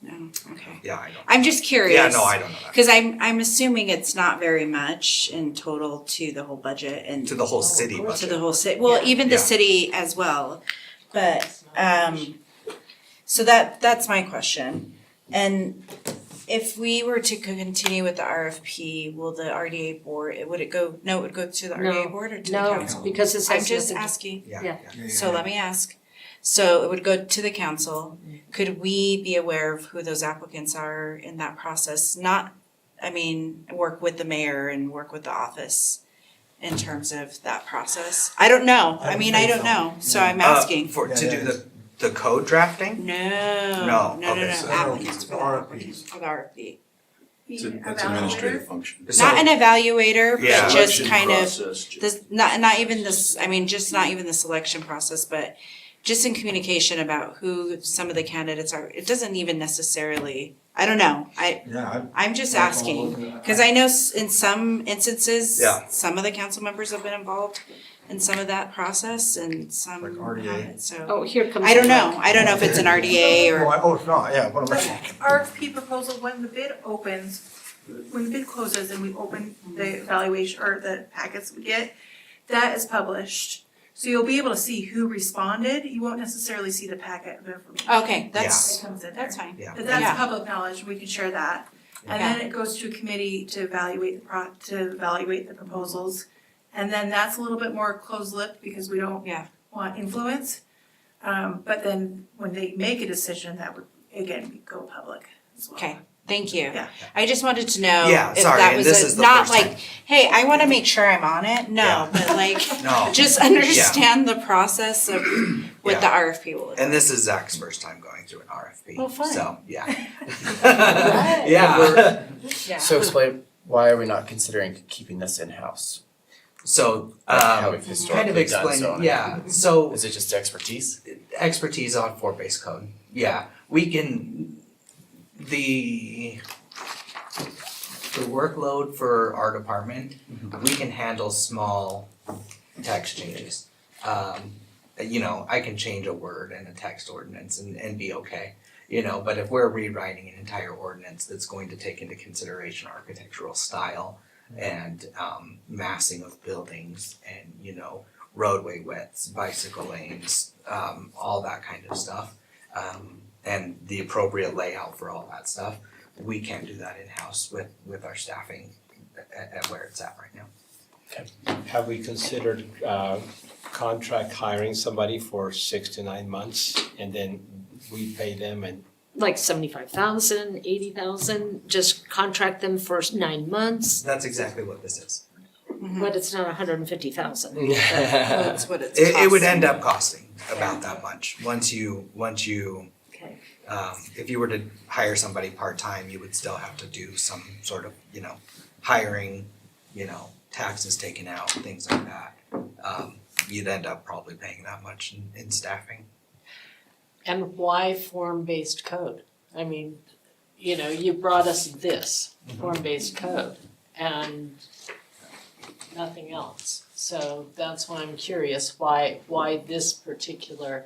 No, okay. Yeah, I don't. I'm just curious. Yeah, no, I don't know that. Cause I'm assuming it's not very much in total to the whole budget and To the whole city to budget. the whole city, well, even the Yeah. city as well. But so that's my question. And if we were to continue with the RFP, will the RDA board, would it go to the RDA board or to the council? No, because this I'm has just nothing to- asking. Yeah. So let me ask. So it would go to the council. Could we be aware of who those applicants are in that process? Work with the mayor and work with the office in terms of that process? I don't know. I don't know. So I'm asking. To do the The code drafting? No, no, okay, no, so- applicants for the RFPs. for the RFP. That's administrative function. So- Not an evaluator, Yeah. but just Selection kind of process, this, not even this, I mean, just not even the selection process, but just in communication about who some of the candidates are. It doesn't even necessarily, I don't know, Yeah, I'm just That's all asking. I'm looking at. Cause I know in some instances, Yeah. some of the council members have been involved in some of that process and some Like RDA. haven't, so. Oh, here comes. I don't know if it's an RDA or. Oh, it's not, yeah, what am I saying? RFP proposal, when the bid opens, when the bid closes and we open the evaluation or the packets we get, that is published. So you'll be able to see who responded, you won't necessarily see the packet of information. Okay, It comes in there. that's fine. Yeah. But Yeah. that's public knowledge, we can share that. And then it goes to a committee to evaluate the proposals. And then that's a little bit more closed-lipped because we don't Yeah. want influence. But then when they make a decision, that would, again, go public as well. Okay, thank you. Yeah. I just wanted to know Yeah, if sorry, that and was this is the not first like, time. hey, I wanna make sure I'm on it, no, Yeah. but like, No. just understand the process of what the Yeah. RFP will look like. And this is Zach's first time going through an RFP. Oh, fun. So, yeah. Right. Yeah. Yeah. So explain, why are we not considering keeping this in-house? So, Like how we've kind of historically done explain, zoning. yeah, so Is it just expertise? expertise on form-based code. Yeah, we can, the workload for our department, we can handle small text changes. You know, I can change a word in a text ordinance and be okay. You know, but if we're rewriting an entire ordinance that's going to take into consideration architectural style and massing of buildings and, you know, roadway widths, bicycle lanes, all that kind of stuff, and the appropriate layout for all that stuff, we can't do that in-house with our staffing at where it's at right now. Have we considered contract hiring somebody for 6 to 9 months and then we pay them and Like 75,000, 80,000, just contract them for 9 months, That's exactly what this is. but it's not 150,000. That's what it's It would costing. end up costing about that much, once you, Okay. if you were to hire somebody part-time, you would still have to do some sort of, you know, hiring, you know, taxes taken out, things like that. You'd end up probably paying that much in staffing. And why form-based code? I mean, you know, you brought us this, form-based code, and nothing else. So that's why I'm curious, why this particular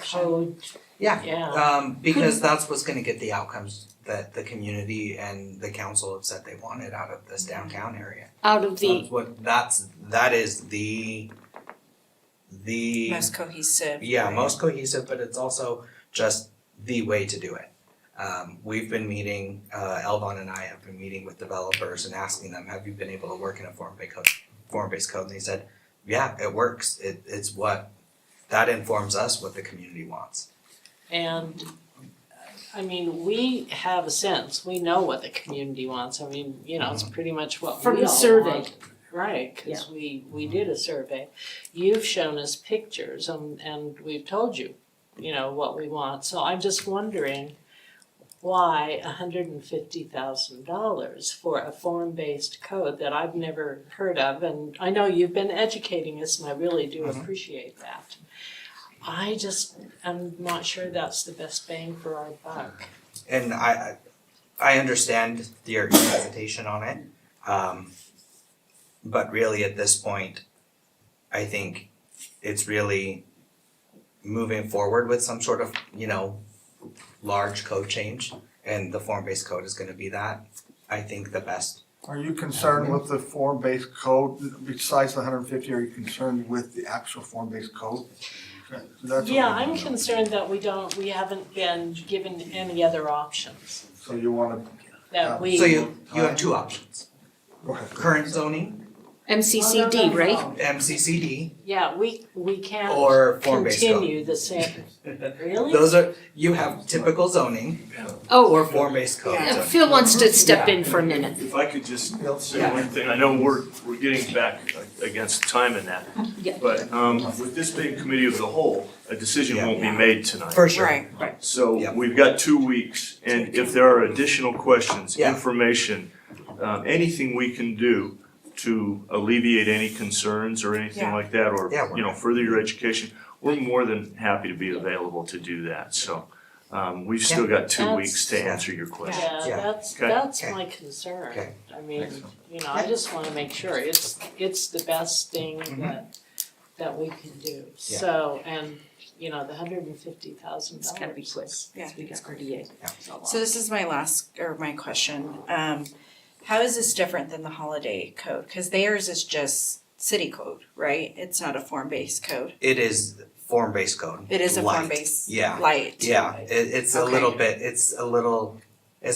code? Yeah. Yeah. Because that's what's gonna get the outcomes that the community and the council have said they wanted out of this downtown area. Out of the, That is the Most cohesive. most cohesive, but it's also just the way to do it. We've been meeting, Elvon and I have been meeting with developers and asking them, have you been able to work in a form-based code? And they said, yeah, it works. It's what, that informs us what the community wants. And, I mean, we have a sense, we know what the community wants. I mean, you know, it's pretty much what we From the all survey. want. Right, cause we did a survey. You've shown us pictures and we've told you, you know, what we want. So I'm just wondering why $150,000 for a form-based code that I've never heard of, and I know you've been educating us and I really do appreciate that. I just am not sure that's the best bang for our buck. And I understand your hesitation on it. But really at this point, I think it's really moving forward with some sort of, you know, large code change, and the form-based code is gonna be that. I think the best. Are you concerned with the form-based code, besides the 150, are you concerned with the actual form-based code? That's what Yeah, we I'm wanna know. concerned that we haven't been given any other options, So you wanna, that we. So you have two options, go ahead. current zoning MCCD, right? MCCD Yeah, we can't or form-based code. continue the same, really? Those are, you have typical zoning Oh, or form-based code. yeah, Phil wants to step in for a minute. If I could just say one thing, I know we're getting back against time in that. Yeah. But with this being committee of the whole, a decision won't be made tonight. For sure. Right. So Yeah. we've got 2 weeks, and if there are additional questions, Yeah. information, anything we can do to alleviate any concerns or anything Yeah. like that, or, Yeah, we're further your education, we're more than happy to be available to do that. So we've still got 2 weeks to That's- answer your questions. Yeah, Yeah. that's, Okay. that's Okay. my concern. Okay. I mean, I just wanna make sure it's the best thing that we can do. Yeah. So, and, the $150,000. It's gotta be quick. Yeah. We got RDA. So this is my my question. How is this different than the holiday code? Cause theirs is just city code, right? It's not a form-based code. It is form-based code. It is a Light. form-based, Yeah. light. Yeah, it's a Okay. little bit, it's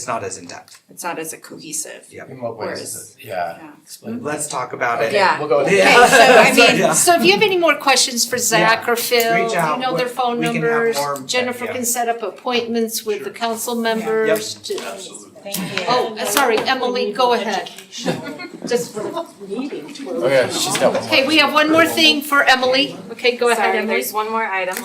not as in-depth. It's not as a cohesive. Yeah. In what ways Whereas- is it? Yeah. Let's talk about it. Yeah. We'll go with Okay, Yeah. so I mean, Yeah. So if you have any more questions for Zach or Phil, Reach out. you know their phone We can have numbers. more- Jennifer yeah. can set up appointments with the council members to. Absolutely. thank you. Oh, sorry, Emily, go ahead. Just Meeting to. Okay, she's got one more. Okay, we have one more thing for Emily. Okay, go ahead, Sorry, Emily. there's one more item.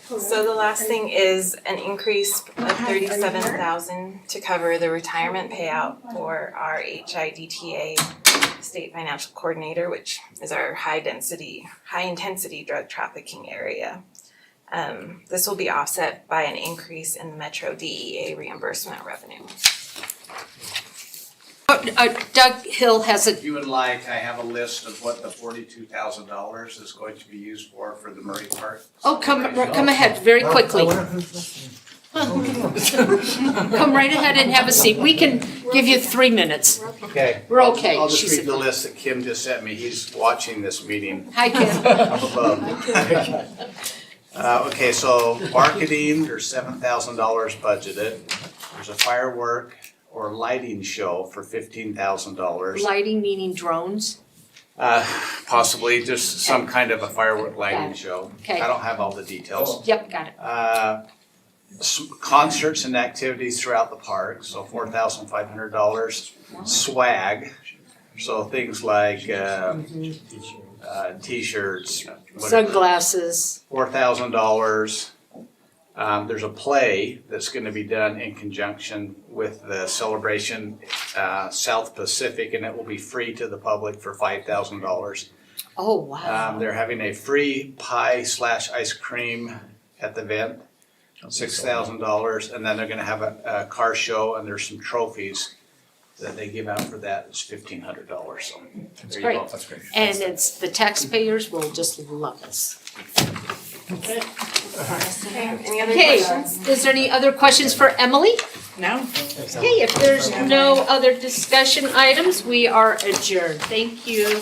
So the last thing is an increase of 37,000 to cover the retirement payout for our HIDTA State Financial Coordinator, which is our high intensity drug trafficking area. This will be offset by an increase in the Metro DEA reimbursement revenue. Doug Hill has a, If you would like, I have a list of what the $42,000 is going to be used for the Murray Park. come ahead very quickly. Come right ahead and have a seat. We can give you 3 minutes. Okay. We're okay, I'll she just read said. the list that Kim just sent me. He's watching this meeting Hi, Kim. up above. Okay, so marketing, there's $7,000 budgeted. There's a firework or lighting show for $15,000. Lighting meaning drones. Possibly just some kind of a firework lighting show. Okay. I don't have all the details. Yep, got it. Concerts and activities throughout the park, so $4,500. Swag, so things like t-shirts, whatever. Sunglasses. $4,000. There's a play that's gonna be done in conjunction with the celebration, South Pacific, and it will be free to the public for $5,000. Oh, wow. They're having a free pie/ice cream at the event, $6,000, and then they're gonna have a car show, and there's some trophies that they give out for that. It's $1,500, so there you Great. go. That's great. And it's, the taxpayers will just love us. Okay, any other Okay, questions? is there any other questions for Emily? No? Okay, if there's no other discussion items, we are adjourned. Thank you.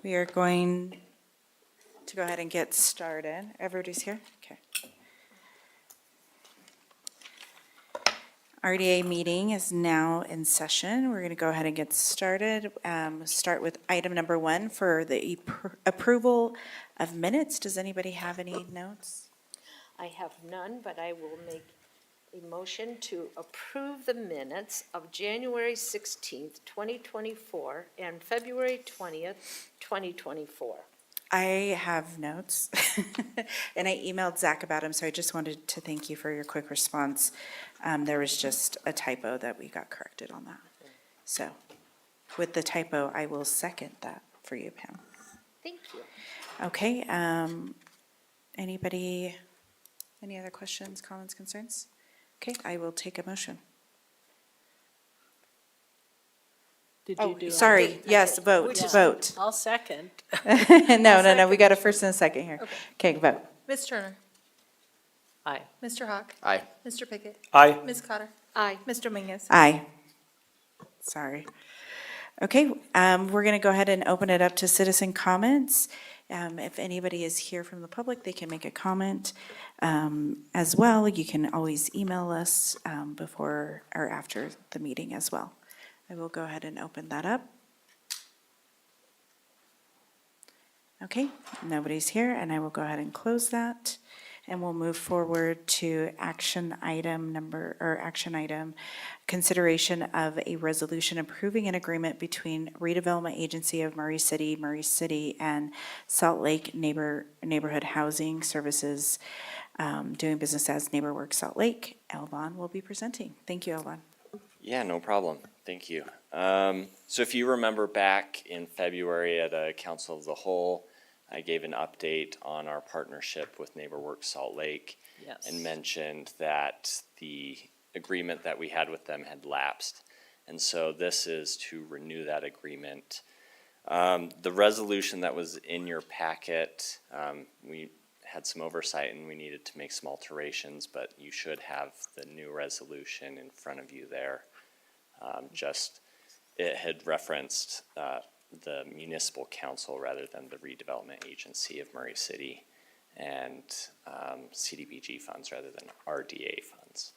We are going to go ahead and get started. Everybody's here? Okay. RDA meeting is now in session. We're going to go ahead and get started. Start with item number 1 for the approval of minutes. Does anybody have any notes? I have none, but I will make a motion to approve the minutes of January 16th, 2024 and February 20th, 2024. I have notes, and I emailed Zach about them, so I just wanted to thank you for your quick response. There was just a typo that we got corrected on that. So with the typo, I will second that for you, Pam. Thank you. Okay, anybody, any other questions, comments, concerns? Okay, I will take a motion. Did you do? Sorry, yes, vote, vote. I'll second. No, we got a first and a second here. Okay, vote. Ms. Turner? Aye. Mr. Hawk? Aye. Mr. Pickett? Aye. Ms. Cotter? Aye. Mr. Dominguez? Aye. Sorry. Okay, we're going to go ahead and open it up to citizen comments. If anybody is here from the public, they can make a comment. As well, you can always email us before or after the meeting as well. I will go ahead and open that up. Okay, nobody's here, and I will go ahead and close that. And we'll move forward to action item, consideration of a resolution approving an agreement between Redevelopment Agency of Murray City, and Salt Lake Neighborhood Housing Services, doing business as NeighborWorks Salt Lake. Elvon will be presenting. Thank you, Elvon. Yeah, no problem. Thank you. So if you remember back in February at a Council of the Whole, I gave an update on our partnership with NeighborWorks Salt Lake. Yes. And mentioned that the agreement that we had with them had lapsed. And so this is to renew that agreement. The resolution that was in your packet, we had some oversight and we needed to make some alterations, but you should have the new resolution in front of you there. It had referenced the municipal council rather than the redevelopment agency of Murray City, and CDBG funds rather than RDA funds.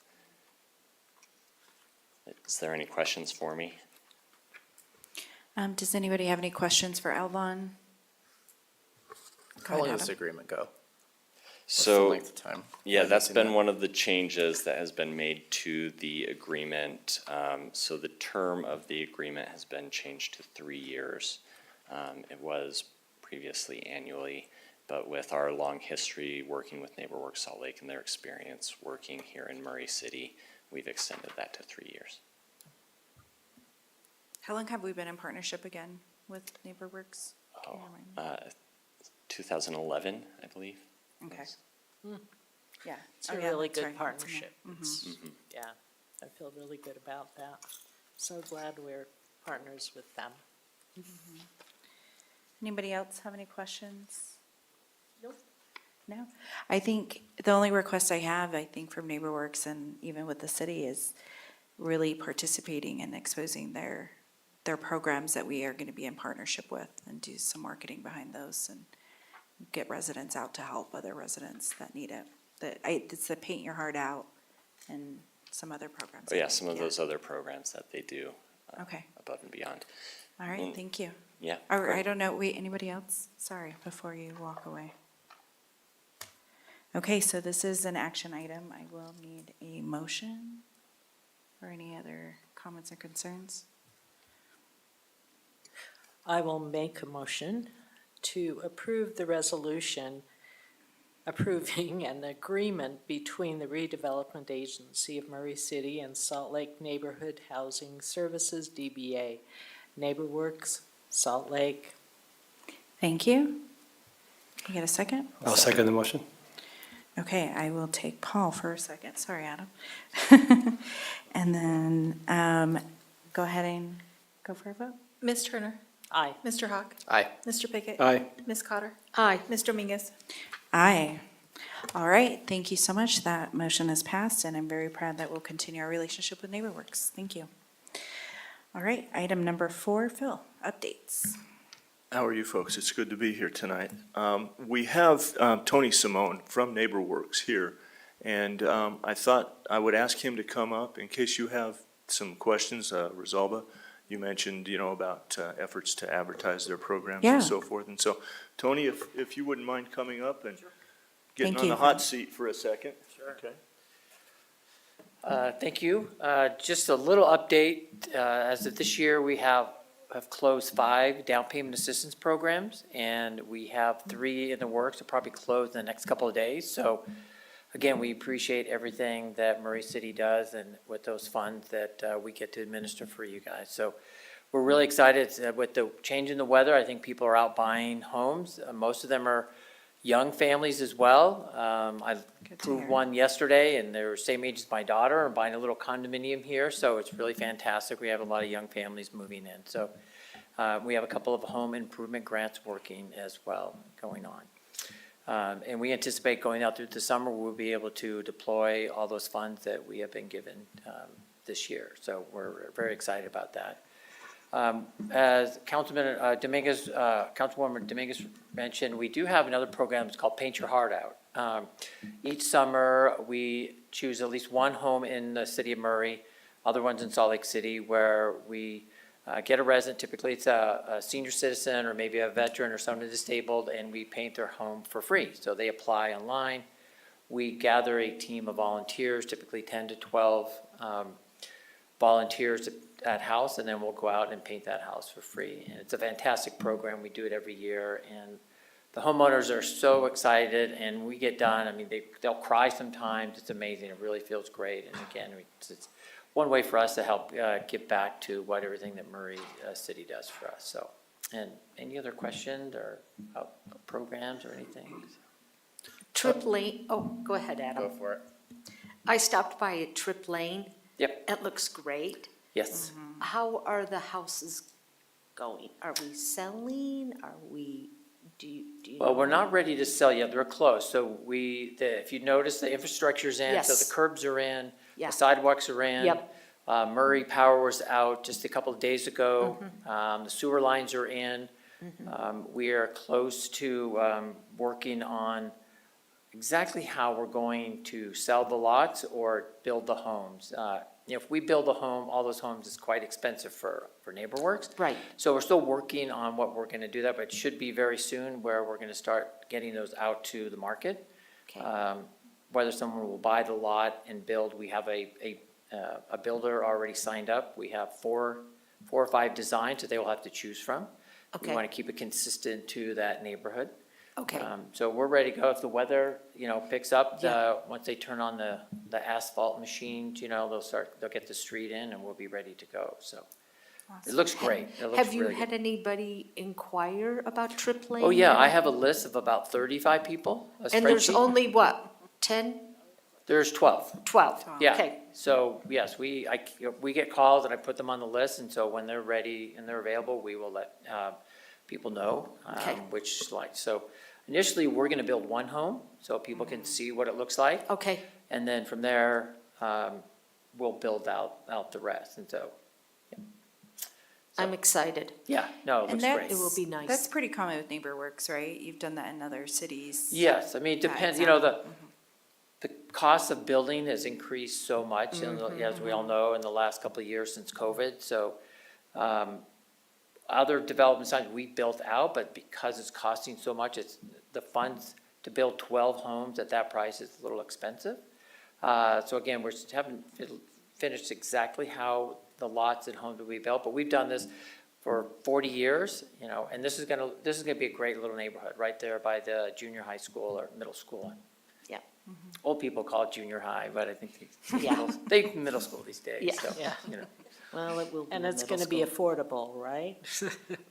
Is there any questions for me? Does anybody have any questions for Elvon? How long does this agreement go? What's the So, length of time? yeah, that's Using been that? one of the changes that has been made to the agreement. So the term of the agreement has been changed to 3 years. It was previously annually, but with our long history working with NeighborWorks Salt Lake and their experience working here in Murray City, we've extended that to 3 years. How long have we been in partnership again with NeighborWorks? Can you remind me? 2011, I believe. Okay. Hmm. Yeah. It's Oh, a yeah, really that's good right. partnership. Mhm. It's- Yeah, I feel really good about that. So glad we're partners with them. Anybody else have any questions? No? I think the only request I have, I think from NeighborWorks and even with the city, is really participating and exposing their programs that we are going to be in partnership with, and do some marketing behind those and get residents out to help other residents that need it. It's the Paint Your Heart Out and some other programs. Oh I yeah, think, some of those other programs that they do Okay. above and beyond. All right, thank you. Yeah. Or, great. I don't know, wait, anybody else? Sorry, before you walk away. Okay, so this is an action item. I will need a motion or any other comments or concerns. I will make a motion to approve the resolution approving an agreement between the Redevelopment Agency of Murray City and Salt Lake Neighborhood Housing Services, DBA, NeighborWorks, Salt Lake. Thank you. Can you get a second? I'll second the motion. Okay, I will take Paul for a second. Sorry, Adam. And then go ahead and go for a vote. Ms. Turner? Aye. Mr. Hawk? Aye. Mr. Pickett? Aye. Ms. Cotter? Aye. Ms. Dominguez? Aye. All right, thank you so much. That motion is passed, and I'm very proud that we'll continue our relationship with NeighborWorks. Thank you. All right, item number 4, Phil, updates. How are you folks? It's good to be here tonight. We have Tony Simone from NeighborWorks here, and I thought I would ask him to come up in case you have some questions. Rosalba, you mentioned, about efforts to advertise their programs Yeah. and so forth. And so, Tony, if you wouldn't mind coming up and getting Thank on you. the hot seat for a second. Sure. Okay. Thank you. Just a little update. As of this year, we have closed 5 down payment assistance programs, and we have 3 in the works to probably close in the next couple of days. So again, we appreciate everything that Murray City does and with those funds that we get to administer for you guys. So we're really excited with the change in the weather. I think people are out buying homes. Most of them are young families as well. I approved one yesterday, and they're same age as my daughter, and buying a little condominium here, so it's really fantastic. We have a lot of young families moving in. So we have a couple of home improvement grants working as well going on. And we anticipate going out through the summer, we'll be able to deploy all those funds that we have been given this year. So we're very excited about that. As Councilwoman Dominguez mentioned, we do have another program, it's called Paint Your Heart Out. Each summer, we choose at least one home in the city of Murray, other ones in Salt Lake City, where we get a resident, typically it's a senior citizen or maybe a veteran or someone disabled, and we paint their home for free. So they apply online. We gather a team of volunteers, typically 10 to 12 volunteers at that house, and then we'll go out and paint that house for free. And it's a fantastic program. We do it every year, and the homeowners are so excited, and we get done. I mean, they'll cry sometimes. It's amazing. It really feels great. And again, it's one way for us to help give back to what everything that Murray City does for us. So, and any other questions or programs or anything? Trip Lane, oh, go ahead, Adam. Go for it. I stopped by at Trip Lane. Yep. It looks great. Yes. How are the houses going? Are we selling? Are we, do you Well, know? we're not ready to sell yet. They're close. So if you notice, the infrastructure's in, so Yes. the curbs are in, Yeah. the sidewalks are in. Yep. Murray Power was out just a couple of days ago. Mm-hmm. The sewer lines are in. We are close to working on exactly how we're going to sell the lots or build the homes. If we build a home, all those homes is quite expensive for NeighborWorks. Right. So we're still working on what we're gonna do that, but it should be very soon where we're gonna start getting those out to the market. Okay. Whether someone will buy the lot and build, we have a builder already signed up. We have four or five designs that they will have to choose from. We Okay. wanna keep it consistent to that neighborhood. Okay. So we're ready to go if the weather, picks up, Yeah. once they turn on the asphalt machines, they'll get the street in and we'll be ready to go, so. It looks great, it looks Have you really good. had anybody inquire about Trip Lane? Oh, yeah, yet? I have a list of about 35 people, a And there's spreadsheet. only what, 10, There's 12. 12? Yeah, Okay. so, yes, we get calls and I put them on the list, and so when they're ready and they're available, we will let people know. Okay. Which, so initially, we're gonna build one home, so people can see what it looks like. Okay. And then from there, we'll build out the rest, and so, I'm excited. yeah, no, it looks great. It will be nice. That's pretty common with NeighborWorks, right? You've done that in other cities. Yes, I mean, it Yeah, depends, exactly. the cost of building has increased so much, as we all know, in the last couple of years since COVID, so, other development sites we built out, but because it's costing so much, the funds to build 12 homes at that price is a little expensive. So again, we haven't finished exactly how the lots and homes will be built, but we've done this for 40 years, and this is gonna be a great little neighborhood, right there by the junior high school or middle school. Yeah. Old people call it junior high, but I think Yeah. they middle school these days, Yeah. so, Yeah. Well, it will be And it's middle gonna be school. affordable, right?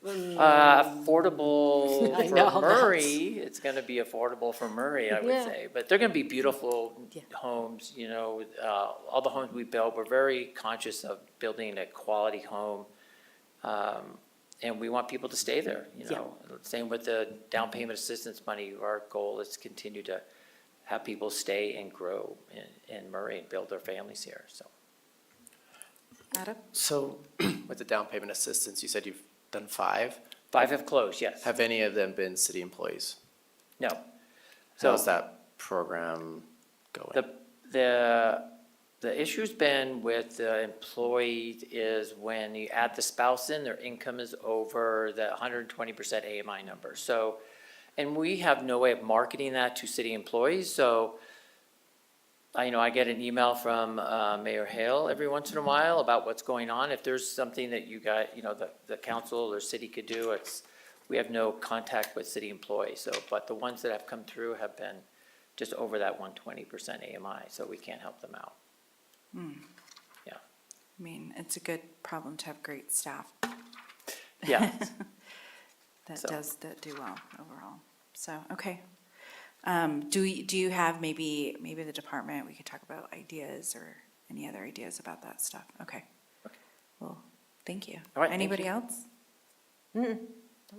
Affordable I for know, Murray, it's gonna be affordable for Murray, I would Yeah. say, but they're gonna be beautiful homes, all the homes we build, we're very conscious of building a quality home. And we want people to stay there, Same with the down payment assistance money, our goal is to continue to have people stay and grow in Murray and build their families here, so. Adam? So with the down payment assistance, you said you've done 5. 5 have closed, yes. Have any of them been city employees? No. So How's that program going? the issue's been with the employees is when you add the spouse in, their income is over the 120% AMI number. So, and we have no way of marketing that to city employees, so I get an email from Mayor Hale every once in a while about what's going on. If there's something that you got, the council or city could do, we have no contact with city employees. So, but the ones that have come through have been just over that 120% AMI, so we can't help them out. Yeah. I mean, it's a good problem to have great staff. Yeah. That do well overall. So, okay. Do you have maybe the department, we could talk about ideas or any other ideas about that stuff? Okay. Well, thank you. All right, thank Anybody you. else?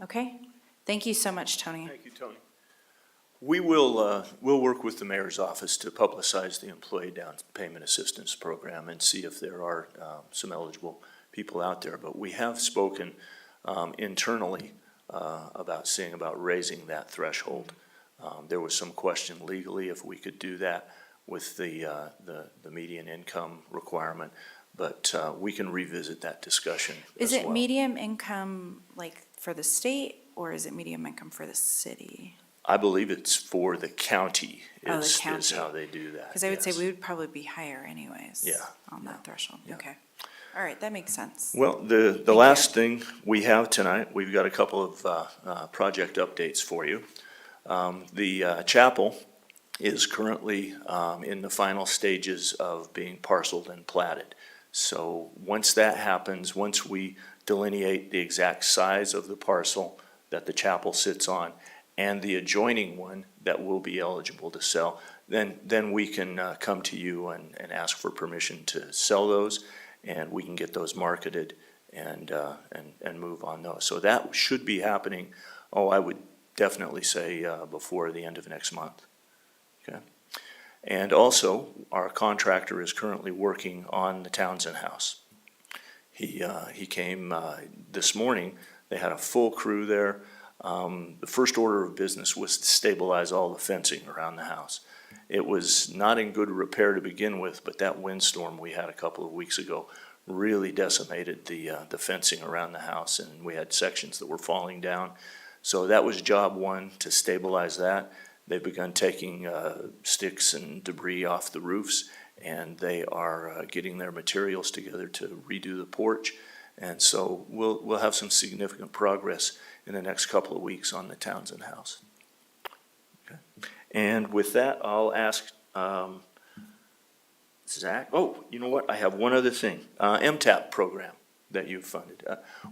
Okay. Thank you so much, Tony. Thank you, Tony. We will, we'll work with the mayor's office to publicize the employee down payment assistance program and see if there are some eligible people out there. But we have spoken internally about raising that threshold. There was some question legally if we could do that with the median income requirement, but we can revisit that discussion as Is it well. medium income like for the state or is it medium income for the city? I believe it's for the county Oh, the is county. how they do that. Because I would say yes. we would probably be higher anyways. Yeah. On that threshold. Okay. All right, that makes sense. Well, the last thing we have tonight, we've got a couple of project updates for you. The chapel is currently in the final stages of being parceled and platted. So once that happens, once we delineate the exact size of the parcel that the chapel sits on and the adjoining one that will be eligible to sell, then we can come to you and ask for permission to sell those, and we can get those marketed and move on those. So that should be happening, I would definitely say before the end of next month. Okay. And also, our contractor is currently working on the Townsend House. He came this morning. They had a full crew there. The first order of business was to stabilize all the fencing around the house. It was not in good repair to begin with, but that windstorm we had a couple of weeks ago really decimated the fencing around the house, and we had sections that were falling down. So that was job one, to stabilize that. They've begun taking sticks and debris off the roofs, and they are getting their materials together to redo the porch. And so we'll have some significant progress in the next couple of weeks on the Townsend House. Okay. And with that, I'll ask Zach. Oh, you know what? I have one other thing. MTAP program that you've funded.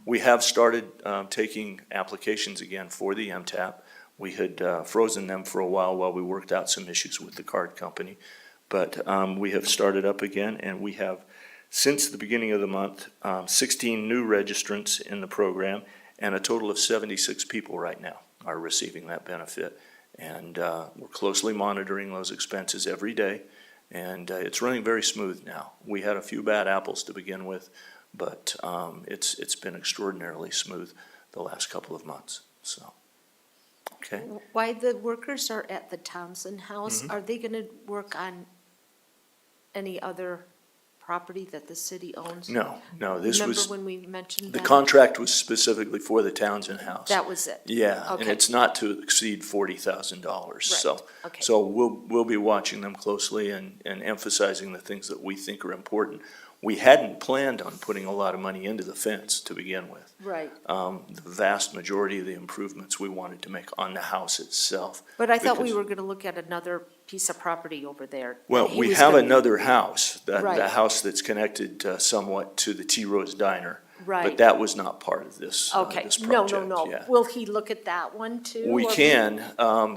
We have started taking applications again for the MTAP. We had frozen them for a while we worked out some issues with the card company. But we have started up again, and we have, since the beginning of the month, 16 new registrants in the program, and a total of 76 people right now are receiving that benefit. And we're closely monitoring those expenses every day, and it's running very smooth now. We had a few bad apples to begin with, but it's been extraordinarily smooth the last couple of months, so. Okay. While the workers are at the Townsend House, Mhm. are they gonna work on any other property that the city owns? No, this was. Remember when we mentioned The that? contract was specifically for the Townsend House. That was it? Yeah, and Okay. it's not to exceed $40,000, so. Right, okay. So we'll be watching them closely and emphasizing the things that we think are important. We hadn't planned on putting a lot of money into the fence to begin with. Right. The vast majority of the improvements we wanted to make on the house itself. But I thought we because- were gonna look at another piece of property over there. Well, He we was have gonna- another house, the Right. house that's connected somewhat to the T Rose Diner. Right. But that was not part of this, Okay, this no, project, no, yeah. Will he look at that one too? We or- can,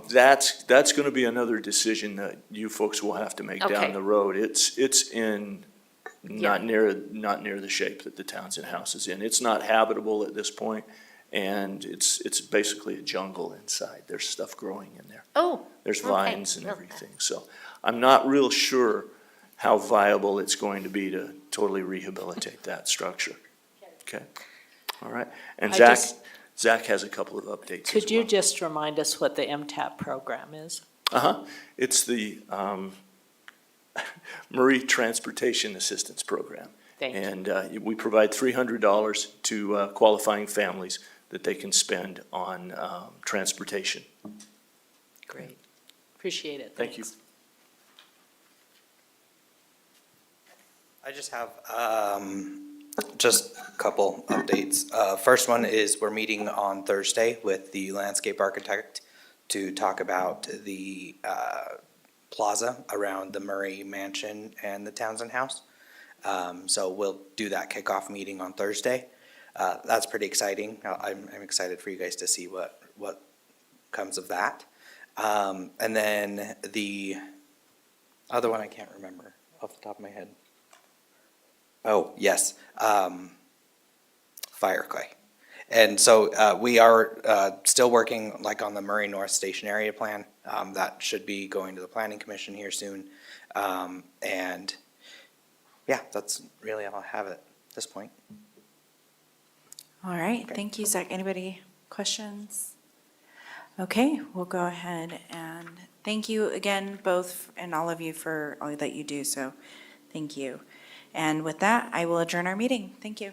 that's gonna be another decision that you folks will have to make Okay. down the road. It's in Yeah. not near the shape that the Townsend House is in. It's not habitable at this point, and it's basically a jungle inside. There's stuff growing in there. Oh. There's okay. vines and Well, everything, so I'm not real sure how viable it's going to be to totally rehabilitate that structure. Okay, all right, and I Zach, just- Zach has a couple of updates as Could you well. just remind us what the MTAP program is? It's the Murray Transportation Assistance Program. Thank you. And we provide $300 to qualifying families that they can spend on transportation. Great. Appreciate it. Thank you. Thanks. I just have just a couple updates. First one is we're meeting on Thursday with the landscape architect to talk about the plaza around the Murray Mansion and the Townsend House. So we'll do that kickoff meeting on Thursday. That's pretty exciting. I'm excited for you guys to see what comes of that. And then the other one I can't remember off the top of my head. Oh, yes, fire clay. And so we are still working like on the Murray North Station area plan. That should be going to the Planning Commission here soon. And yeah, that's really all I have at this point. All right, thank you, Zach. Anybody questions? Okay, we'll go ahead and thank you again, both and all of you for all that you do, so thank you. And with that, I will adjourn our meeting. Thank you.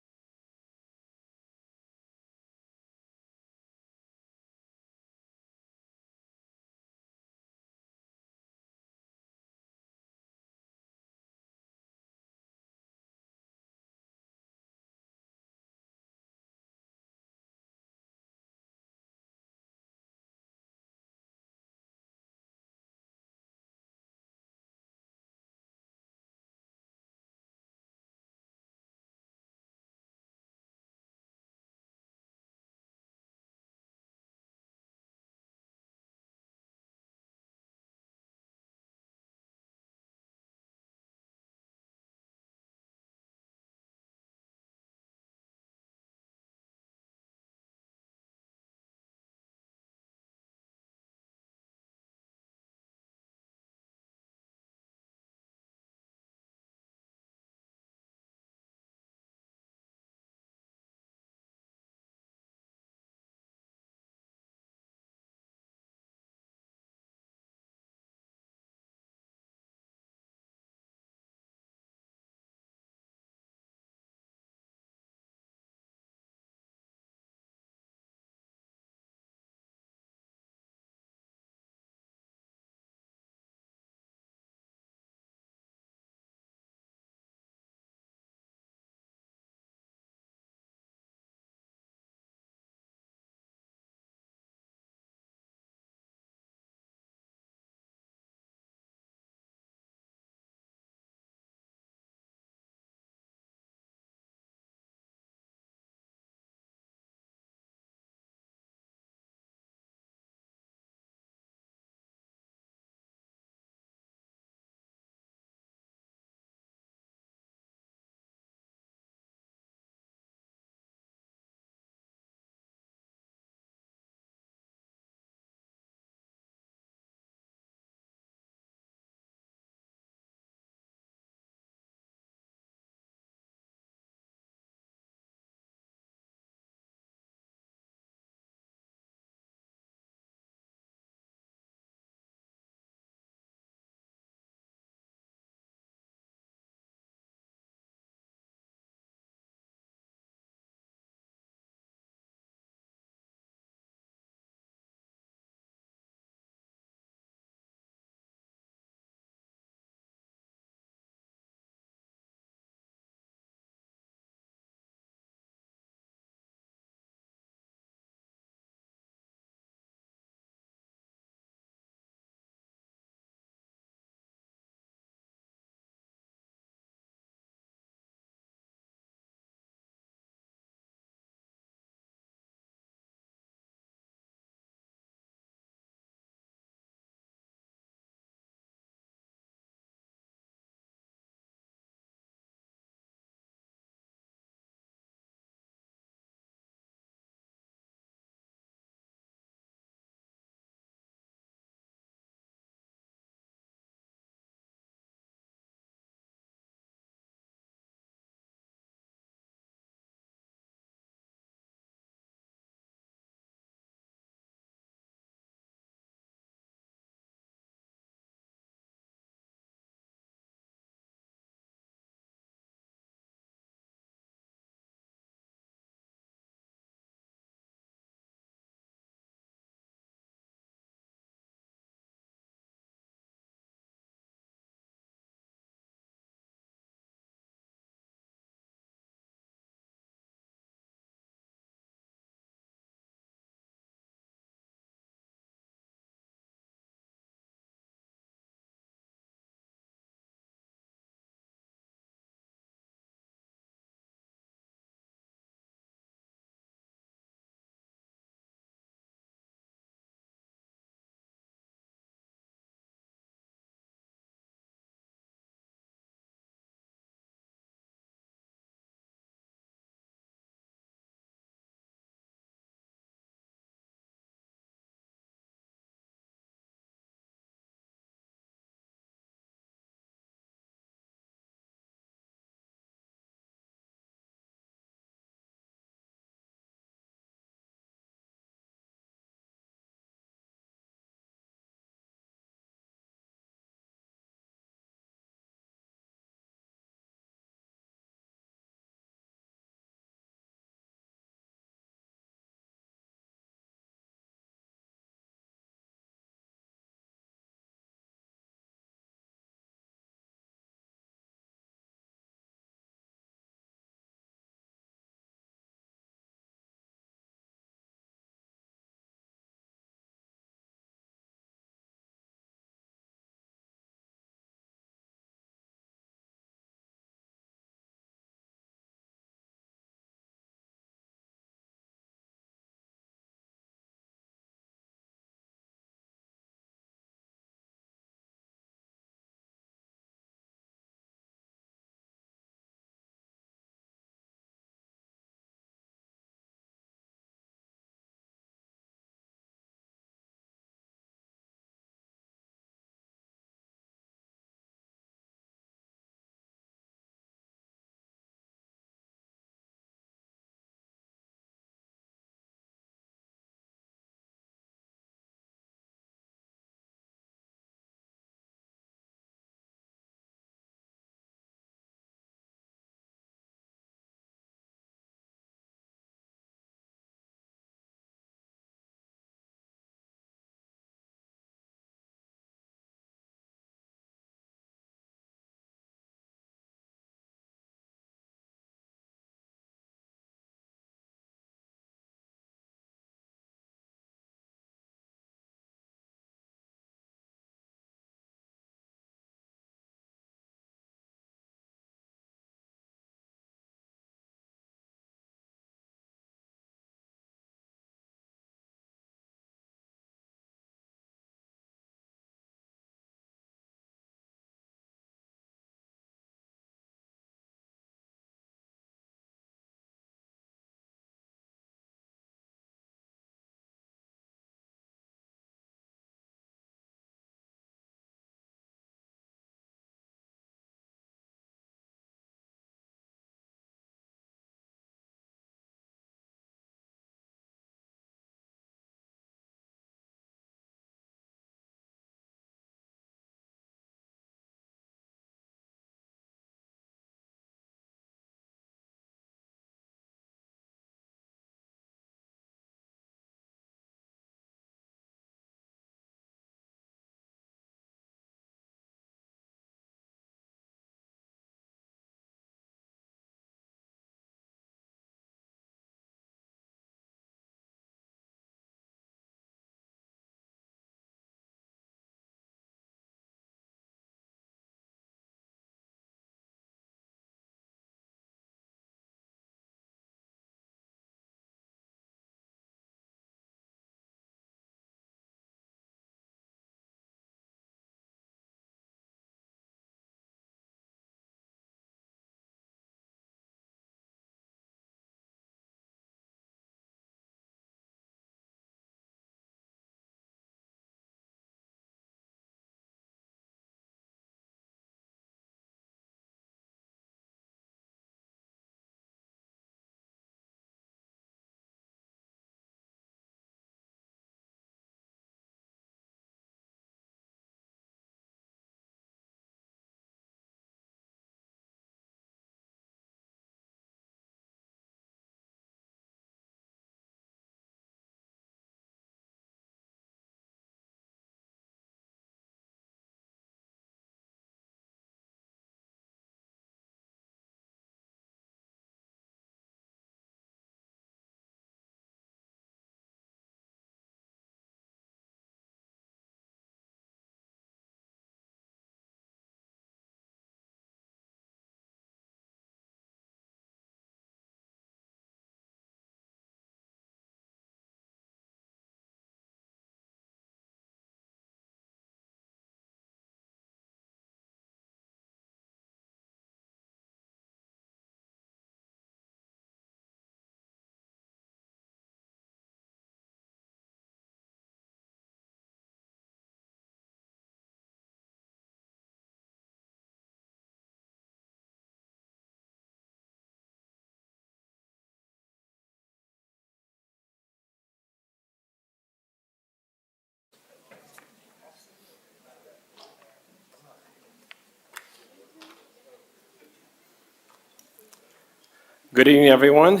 Good evening, everyone.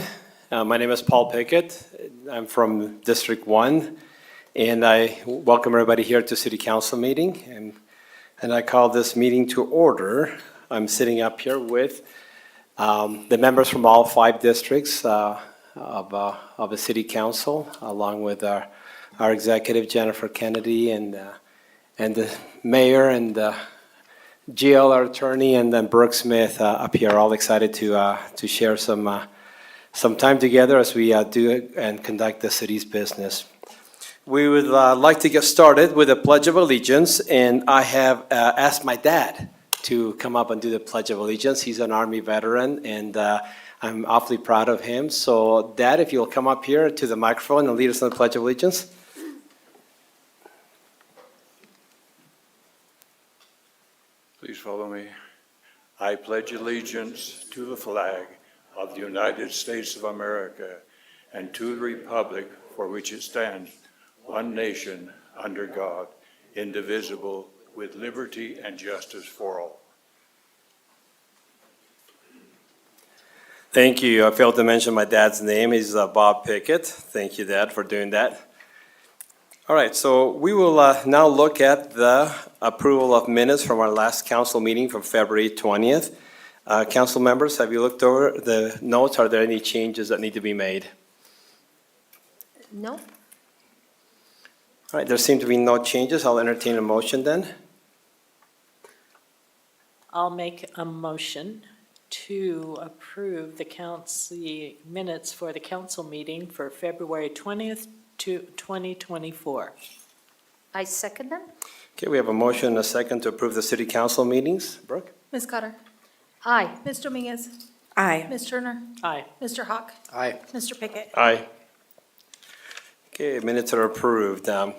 My name is Paul Pickett. I'm from District 1, and I welcome everybody here to City Council meeting, and I call this meeting to order. I'm sitting up here with the members from all 5 districts of the City Council, along with our executive, Jennifer Kennedy, and the mayor, and Jill, our attorney, and then Brooke Smith up here, all excited to share some time together as we do and conduct the city's business. We would like to get started with a Pledge of Allegiance, and I have asked my dad to come up and do the Pledge of Allegiance. He's an Army veteran, and I'm awfully proud of him. So, Dad, if you'll come up here to the microphone and lead us in the Pledge of Allegiance. Please follow me. I pledge allegiance to the flag of the United States of America and to the republic for which it stands, one nation, under God, indivisible, with liberty and justice for all. Thank you. I failed to mention my dad's name. He's Bob Pickett. Thank you, Dad, for doing that. All right, so we will now look at the approval of minutes from our last council meeting from February 20th. Council members, have you looked over the notes? Are there any changes that need to be made? No? All right, there seem to be no changes. I'll entertain a motion then. I'll make a motion to approve the minutes for the council meeting for February 20th to 2024. I second them. Okay, we have a motion and a second to approve the city council meetings. Brooke? Ms. Cutter? Aye. Ms. Dominguez? Aye. Ms. Turner? Aye. Mr. Hawk? Aye. Mr. Pickett? Aye. Okay, minutes are approved. All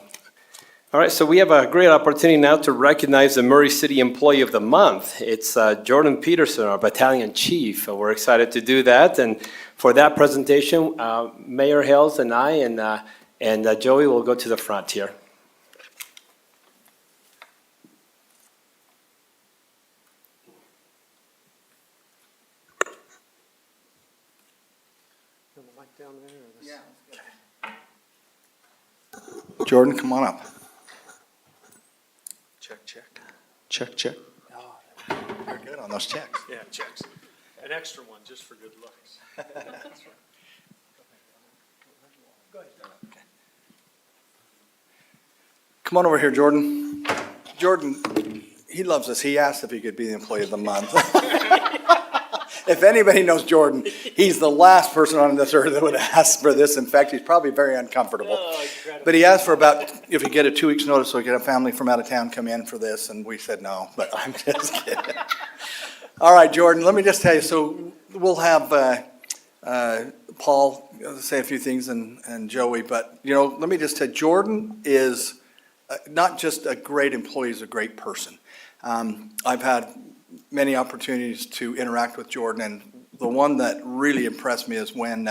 right, so we have a great opportunity now to recognize the Murray City Employee of the Month. It's Jordan Peterson, our battalion chief. We're excited to do that. And for that presentation, Mayor Hales and I and Joey will go to the front here. Jordan, come on up. Check, check. Check, check. You're good on those checks. Yeah, checks. An extra one just for good looks. Come on over here, Jordan. Jordan, he loves us. He asked if he could be the Employee of the Month. If anybody knows Jordan, he's the last person on this earth that would ask for this. In fact, he's probably very uncomfortable. But he asked for about, if he get a 2 weeks notice so he could have family from out of town come in for this, and we said no, but I'm just kidding. All right, Jordan, let me just tell you, so we'll have Paul say a few things and Joey, but let me just tell you, Jordan is not just a great employee, he's a great person. I've had many opportunities to interact with Jordan, and the one that really impressed me is when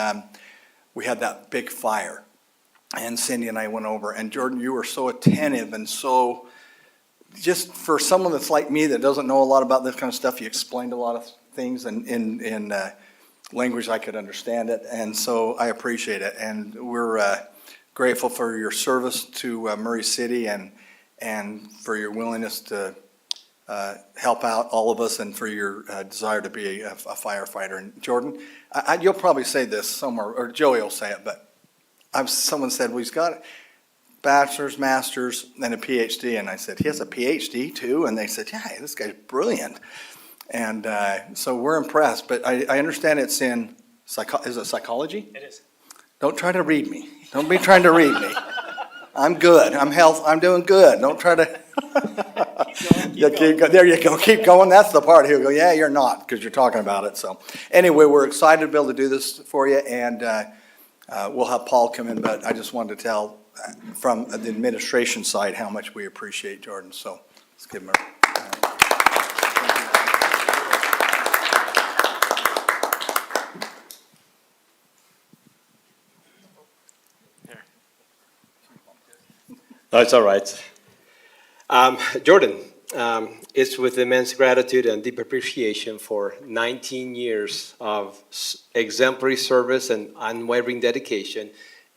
we had that big fire, and Cindy and I went over, and Jordan, you were so attentive and so, just for someone that's like me that doesn't know a lot about this kind of stuff, you explained a lot of things in language I could understand it, and so I appreciate it, and we're grateful for your service to Murray City and for your willingness to help out all of us and for your desire to be a firefighter. And Jordan, you'll probably say this somewhere, or Joey will say it, but someone said, well, he's got bachelor's, master's, and a PhD. And I said, he has a PhD too? And they said, yeah, this guy's brilliant. And so we're impressed. But I understand it's in, is it psychology? It is. Don't try to read me. Don't be trying to read me. I'm good. I'm doing good. Don't try to. There you go. Keep going. That's the part. He'll go, yeah, you're not, because you're talking about it. So anyway, we're excited to be able to do this for you, and we'll have Paul come in, but I just wanted to tell from the administration side how much we appreciate Jordan. So let's give him a. That's all right. Jordan, it's with immense gratitude and deep appreciation for 19 years of exemplary service and unwavering dedication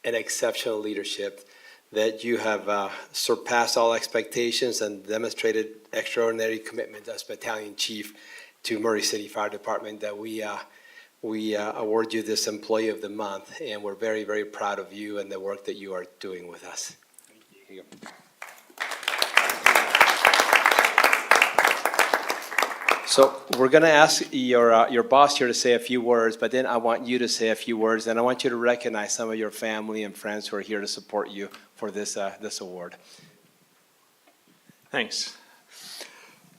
and exceptional leadership that you have surpassed all expectations and demonstrated extraordinary commitment as Battalion Chief to Murray City Fire Department, that we award you this Employee of the Month, and we're very, very proud of you and the work that you are doing with us. Here you go. So we're going to ask your boss here to say a few words, but then I want you to say a few words, and I want you to recognize some of your family and friends who are here to support you for this award. Thanks.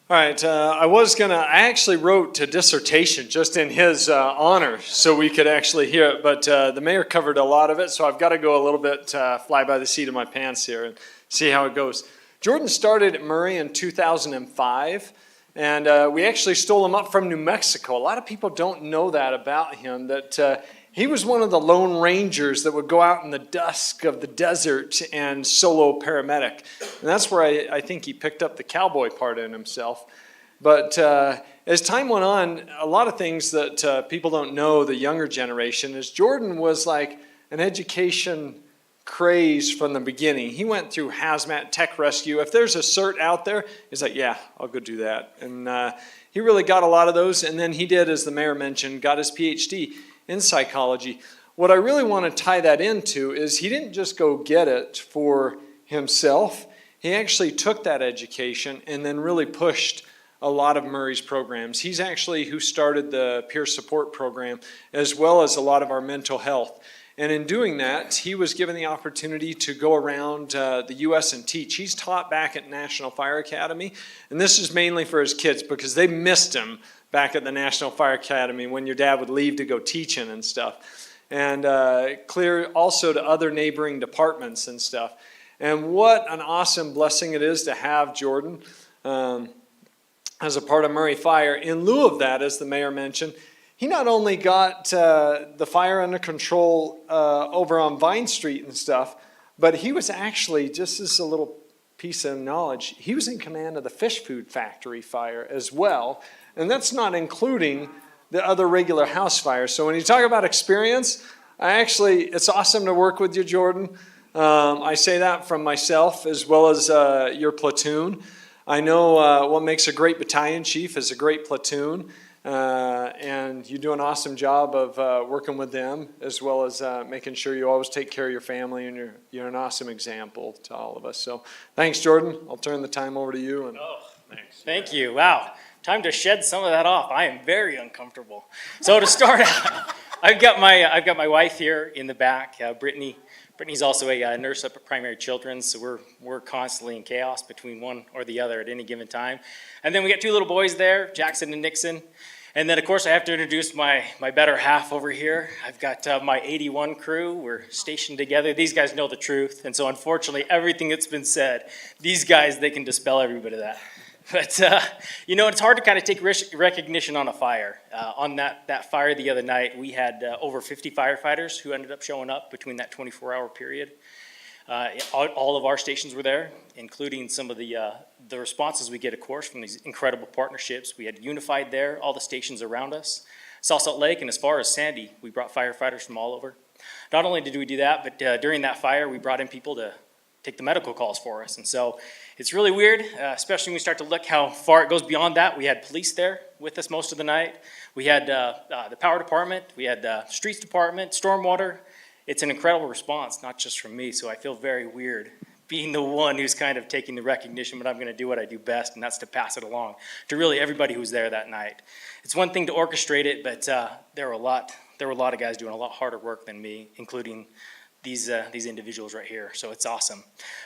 All right, I actually wrote a dissertation just in his honor so we could actually hear it, but the mayor covered a lot of it, so I've got to go a little bit fly by the seat of my pants here and see how it goes. Jordan started at Murray in 2005. And we actually stole him up from New Mexico. A lot of people don't know that about him, that he was one of the lone rangers that would go out in the dusk of the desert and solo paramedic. And that's where I think he picked up the cowboy part in himself. But as time went on, a lot of things that people don't know, the younger generation, is Jordan was like an education craze from the beginning. He went through hazmat, tech rescue. If there's a cert out there, he's like, yeah, I'll go do that. And he really got a lot of those. And then he did, as the mayor mentioned, got his PhD in psychology. What I really want to tie that into is he didn't just go get it for himself. He actually took that education and then really pushed a lot of Murray's programs. He's actually who started the peer support program, as well as a lot of our mental health. And in doing that, he was given the opportunity to go around the U.S. and teach. He's taught back at National Fire Academy, and this is mainly for his kids because they missed him back at the National Fire Academy when your dad would leave to go teaching and stuff. And clear also to other neighboring departments and stuff. And what an awesome blessing it is to have Jordan as a part of Murray Fire. In lieu of that, as the mayor mentioned, he not only got the fire under control over on Vine Street and stuff, but he was actually, just as a little piece of knowledge, he was in command of the fish food factory fire as well. And that's not including the other regular house fires. So when you talk about experience, it's awesome to work with you, Jordan. I say that from myself as well as your platoon. I know what makes a great battalion chief is a great platoon. And you do an awesome job of working with them, as well as making sure you always take care of your family, and you're an awesome example to all of us. So thanks, Jordan. I'll turn the time over to you. And thanks. Thank you. Wow. Time to shed some of that off. I am very uncomfortable. So to start out, I've got my wife here in the back, Brittany. Brittany's also a nurse up at Primary Children's, so we're constantly in chaos between one or the other at any given time. And then we got two little boys there, Jackson and Nixon. And then, of course, I have to introduce my better half over here. I've got my 81 crew. We're stationed together. These guys know the truth. And so, unfortunately, everything that's been said, these guys, they can dispel every bit of that. But, it's hard to kind of take recognition on a fire. On that fire the other night, we had over 50 firefighters who ended up showing up between that 24-hour period. All of our stations were there, including some of the responses we get, of course, from these incredible partnerships. We had Unified there, all the stations around us. South Salt Lake, and as far as Sandy, we brought firefighters from all over. Not only did we do that, but during that fire, we brought in people to take the medical calls for us. And so it's really weird, especially when we start to look how far it goes beyond that. We had police there with us most of the night. We had the power department. We had the streets department, stormwater. It's an incredible response, not just from me, so I feel very weird being the one who's kind of taking the recognition, but I'm going to do what I do best, and that's to pass it along to really everybody who was there that night. It's one thing to orchestrate it, but there were a lot of guys doing a lot harder work than me, including these individuals right here, so it's awesome.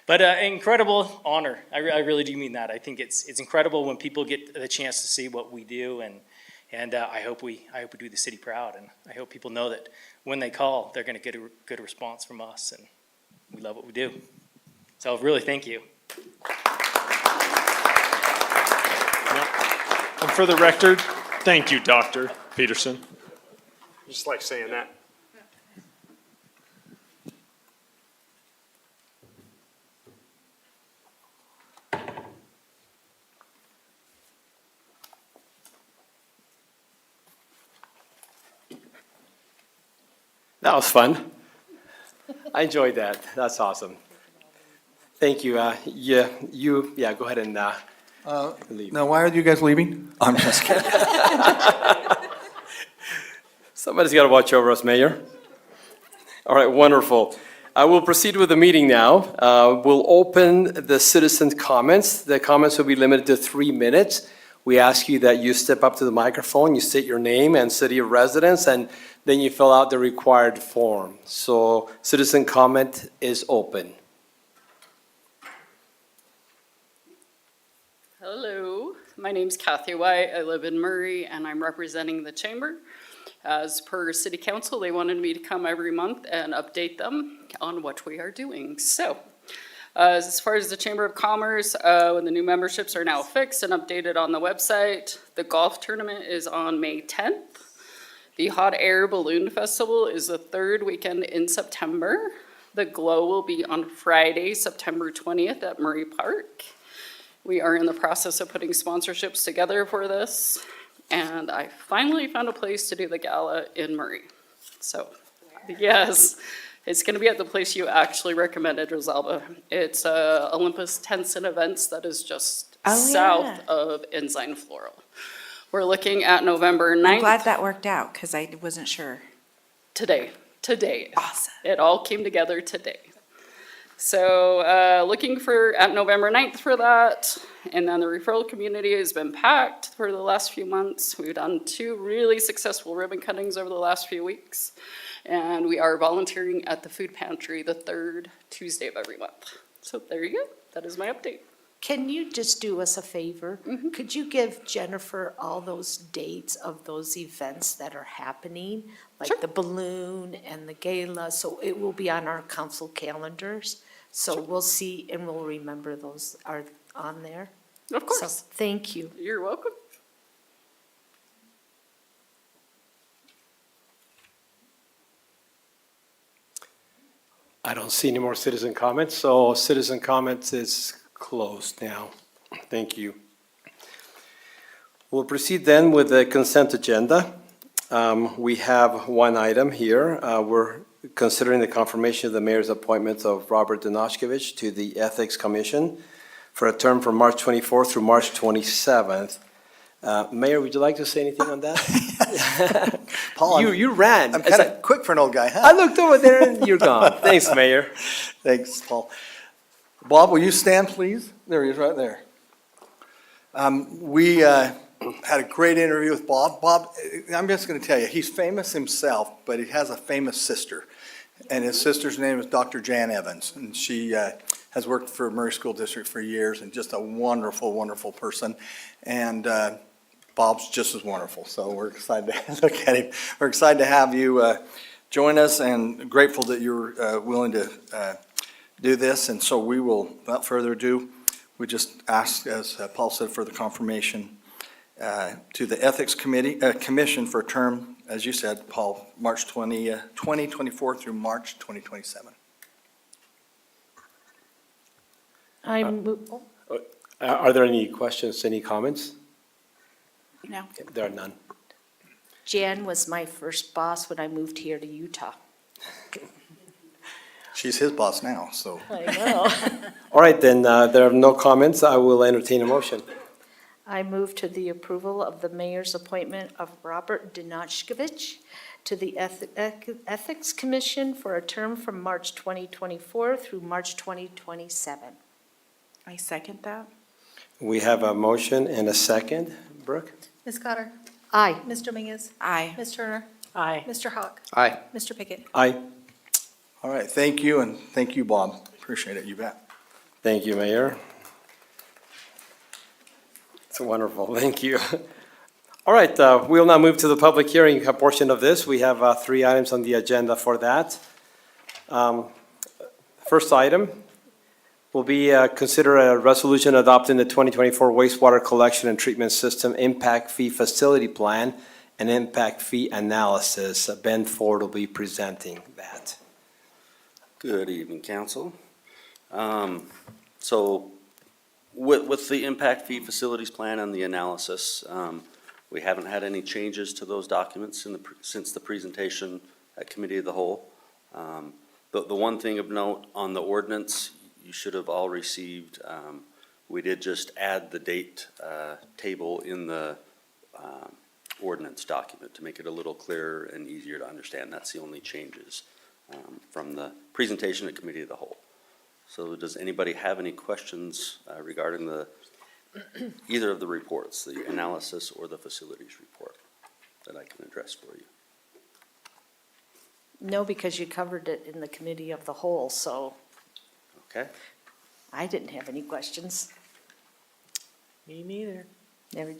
But incredible honor, I really do mean that. I think it's incredible when people get the chance to see what we do, and I hope we do the city proud, and I hope people know that when they call, they're going to get a good response from us, and we love what we do. So really, thank you. And for the record, thank you, Dr. Peterson. Just like saying that. That was fun. I enjoyed that. That's awesome. Thank you. Go ahead and leave. Now, why are you guys leaving? I'm just kidding. Somebody's got to watch over us, Mayor. All right, wonderful. I will proceed with the meeting now. We'll open the citizen comments. The comments will be limited to 3 minutes. We ask you that you step up to the microphone, you state your name and city of residence, and then you fill out the required form. So citizen comment is open. Hello, my name's Kathy White. I live in Murray and I'm representing the chamber. As per city council, they wanted me to come every month and update them on what we are doing. So, as far as the Chamber of Commerce, when the new memberships are now fixed and updated on the website, the golf tournament is on May 10th. The Hot Air Balloon Festival is the 3rd weekend in September. The Glow will be on Friday, September 20th at Murray Park. We are in the process of putting sponsorships together for this. And I finally found a place to do the gala in Murray. So, yes, it's gonna be at the place you actually recommended, Rosalba. It's Olympus Tents and Events that is just south of Ensign Floral. We're looking at November 9th. I'm glad that worked out, because I wasn't sure. Today. Awesome. It all came together today. So looking at November 9th for that. And then the referral community has been packed for the last few months. We've done 2 really successful ribbon cuttings over the last few weeks. And we are volunteering at the food pantry the 3rd Tuesday of every month. So there you go. That is my update. Can you just do us a favor? Mm-hmm. Could you give Jennifer all those dates of those events that are happening? Like the balloon and the gala, so it will be on our council calendars. So we'll see and we'll remember those are on there. Of course. So, thank you. You're welcome. I don't see any more citizen comments, so citizen comments is closed now. Thank you. We'll proceed then with the consent agenda. We have one item here. We're considering the confirmation of the mayor's appointment of Robert Dinoshkevich to the Ethics Commission for a term from March 24th through March 27th. Mayor, would you like to say anything on that? Paul, You ran. I'm kind of quick for an old guy, huh? I looked over there and you're gone. Thanks, Mayor. Thanks, Paul. Bob, will you stand, please? There he is, right there. We had a great interview with Bob. Bob, I'm just going to tell you, he's famous himself, but he has a famous sister. And his sister's name is Dr. Jan Evans. And she has worked for Murray School District for years and just a wonderful, wonderful person. And Bob's just as wonderful. So we're excited to look at him. We're excited to have you join us and grateful that you're willing to do this. And so we will, without further ado, we just ask, as Paul said, for the confirmation to the Ethics Commission for a term, as you said, Paul, March 2024 through March 2027. Are there any questions, any comments? No. There are none. Jan was my first boss when I moved here to Utah. She's his boss now, so. I know. All right, then, there are no comments. I will entertain a motion. I move to the approval of the mayor's appointment of Robert Dinoshkevich to the Ethics Commission for a term from March 2024 through March 2027. I second that. We have a motion and a second. Brooke? Ms. Cotter? Aye. Ms. Dominguez? Aye. Ms. Turner? Aye. Mr. Hawk? Aye. Mr. Pickett? Aye. All right, thank you, and thank you, Bob. Appreciate it, you bet. Thank you, Mayor. It's wonderful, thank you. All right, we'll now move to the public hearing portion of this. We have 3 items on the agenda for that. First item will be consider a resolution adopting the 2024 wastewater collection and treatment system impact fee facility plan and impact fee analysis. Ben Ford will be presenting that. Good evening, council. So with the impact fee facilities plan and the analysis, we haven't had any changes to those documents since the presentation at Committee of the Whole. The one thing of note on the ordinance, you should have all received, we did just add the date table in the ordinance document to make it a little clearer and easier to understand. That's the only changes from the presentation at Committee of the Whole. So does anybody have any questions regarding either of the reports, the analysis or the facilities report, that I can address for you? No, because you covered it in the committee of the whole, so Okay. I didn't have any questions. Me neither. Never.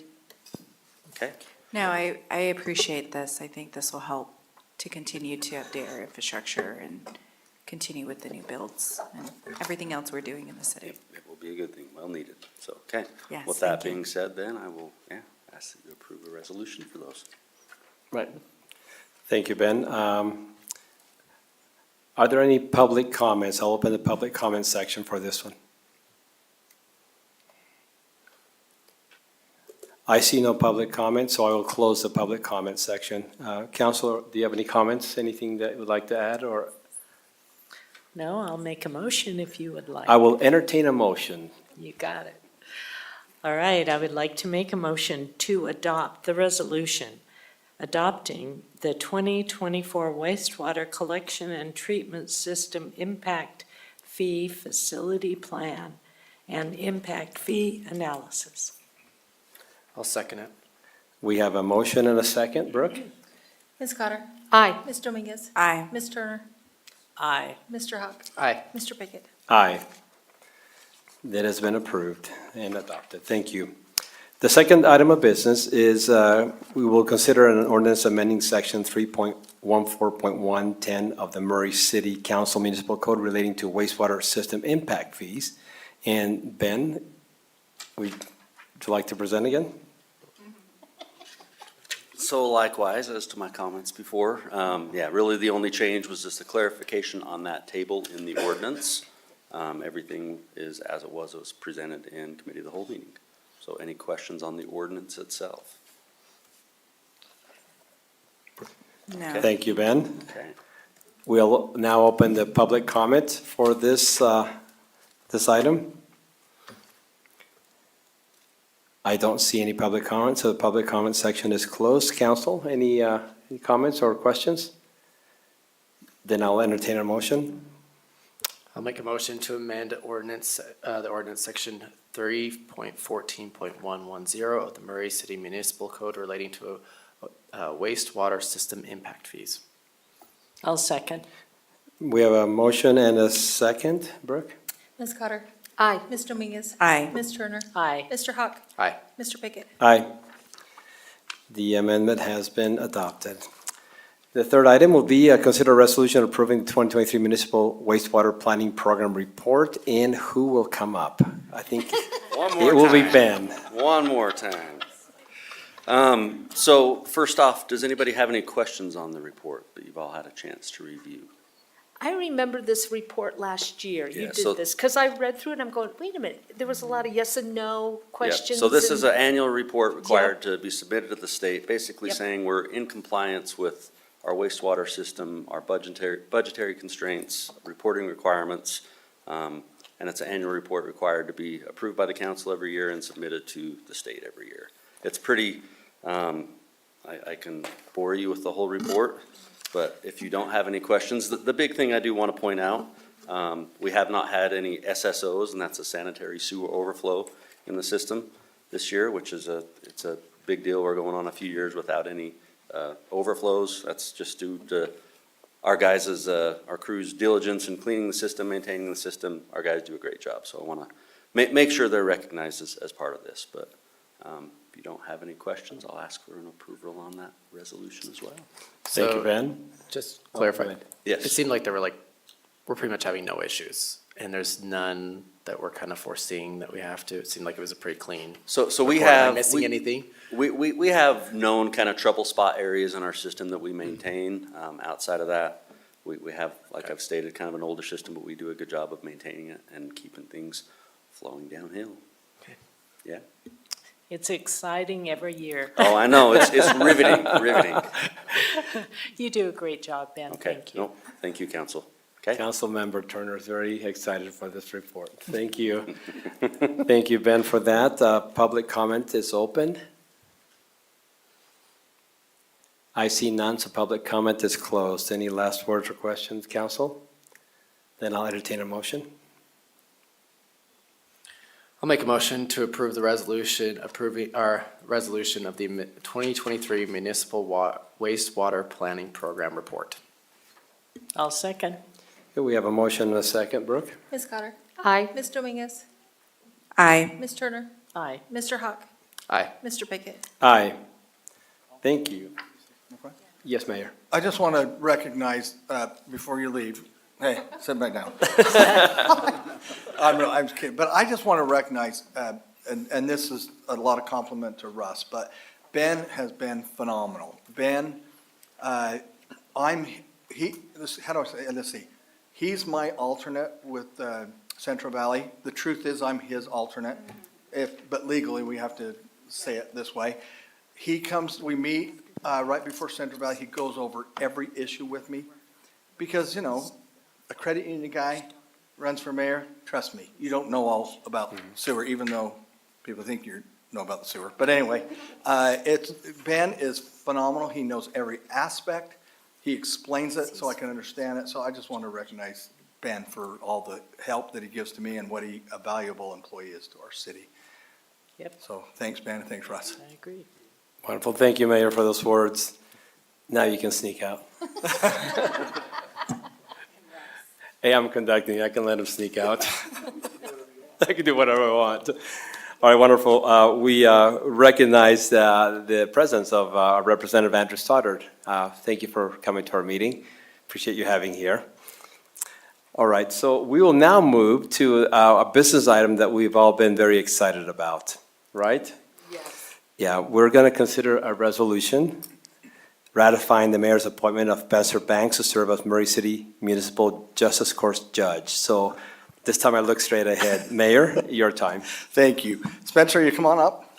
Okay. No, I appreciate this. I think this will help to continue to update our infrastructure and continue with the new builds and everything else we're doing in the city. It will be a good thing, well needed. So, okay. Yes, With that thank you. being said, then I will, ask that you approve a resolution for those. Right. Thank you, Ben. Are there any public comments? I'll open the public comment section for this one. I see no public comments, so I will close the public comment section. Counselor, do you have any comments? Anything that you would like to add, or? No, I'll make a motion if you would like. I will entertain a motion. You got it. All right, I would like to make a motion to adopt the resolution adopting the 2024 wastewater collection and treatment system impact fee facility plan and impact fee analysis. I'll second it. We have a motion and a second. Brooke? Ms. Cotter? Aye. Ms. Dominguez? Aye. Ms. Turner? Aye. Mr. Hawk? Aye. Mr. Pickett? Aye. That has been approved and adopted. Thank you. The second item of business is we will consider an ordinance amending section 3.14.110 of the Murray City Council Municipal Code relating to wastewater system impact fees. And Ben, would you like to present again? So likewise, as to my comments before, really the only change was just a clarification on that table in the ordinance. Everything is as it was presented in Committee of the Whole meeting. So any questions on the ordinance itself? No. Thank you, Ben. Okay. We'll now open the public comment for this item. I don't see any public comments, so the public comment section is closed. Council, any comments or questions? Then I'll entertain a motion. I'll make a motion to amend the ordinance section 3.14.110 of the Murray City Municipal Code relating to wastewater system impact fees. I'll second. We have a motion and a second. Brooke? Ms. Cotter? Aye. Ms. Dominguez? Aye. Ms. Turner? Aye. Mr. Hawk? Aye. Mr. Pickett? Aye. The amendment has been adopted. The third item will be consider a resolution approving the 2023 Municipal Wastewater Planning Program Report. And who will come up? I think it will be Ben. One more time. So first off, does anybody have any questions on the report that you've all had a chance to review? I remember this report last year. You Yeah, so- did this, because I read through it and I'm going, wait a minute, there was a lot of yes and no questions. So this is and- an annual report required to be submitted to the state, basically Yep. saying we're in compliance with our wastewater system, our budgetary constraints, reporting requirements. And it's an annual report required to be approved by the council every year and submitted to the state every year. It's pretty, I can bore you with the whole report, but if you don't have any questions, the big thing I do want to point out, we have not had any SSOs, and that's a sanitary sewer overflow in the system this year, which is it's a big deal. We're going on a few years without any overflows. That's just due to our guys' our crew's diligence in cleaning the system, maintaining the system. Our guys do a great job, so I want to make sure they're recognized as part of this. But if you don't have any questions, I'll ask for an approval on that resolution as well. Thank you, Ben. Just clarify. go ahead. Yes. It seemed like we're pretty much having no issues, and there's none that we're kind of foreseeing that we have to. It seemed like it was a pretty clean. So we report. Am I have. missing anything? We have known kind of trouble spot areas in our system that we maintain. Outside of that, we have, like I've stated, kind of an older system, but we do a good job of maintaining it and keeping things flowing downhill. Okay. Yeah. It's exciting every year. Oh, I know, it's riveting, riveting. You do a great job, Ben, Okay, thank you. no, thank you, council. Okay. Councilmember Turner is very excited for this report. Thank you. Thank you, Ben, for that. Public comment is open. I see none, so public comment is closed. Any last words or questions, council? Then I'll entertain a motion. I'll make a motion to approve the resolution approving our resolution of the 2023 Municipal Wastewater Planning Program Report. I'll second. Okay, we have a motion and a second. Brooke? Ms. Cotter? Aye. Ms. Dominguez? Aye. Ms. Turner? Aye. Mr. Hawk? Aye. Mr. Pickett? Aye. Thank you. Yes, Mayor. I just want to recognize, before you leave, hey, sit back down. I'm just kidding, but I just want to recognize, and this is a lot of compliment to Russ, but Ben has been phenomenal. Ben, how do I say, let's see, he's my alternate with Central Valley. The truth is, I'm his alternate, but legally, we have to say it this way. He comes, we meet right before Central Valley, he goes over every issue with me, because, you know, a credit union guy runs for mayor, trust me, you don't know all about sewer, even though people think you know about the sewer. But anyway, Ben is phenomenal. He knows every aspect. He explains it so I can understand it. So I just want to recognize Ben for all the help that he gives to me and what a valuable employee is to our city. Yep. So thanks, Ben, and thanks, Russ. I agree. Wonderful. Thank you, Mayor, for those words. Now you can sneak out. Hey, I'm conducting. I can let him sneak out. I can do whatever I want. All right, wonderful. We recognize the presence of Representative Andrew Stoddard. Thank you for coming to our meeting. Appreciate you having here. All right, so we will now move to a business item that we've all been very excited about, right? Yes. Yeah, we're going to consider a resolution ratifying the mayor's appointment of Spencer Banks to serve as Murray City Municipal Justice Court Judge. So this time I look straight ahead. Mayor, your time. Thank you. Spencer, you come on up.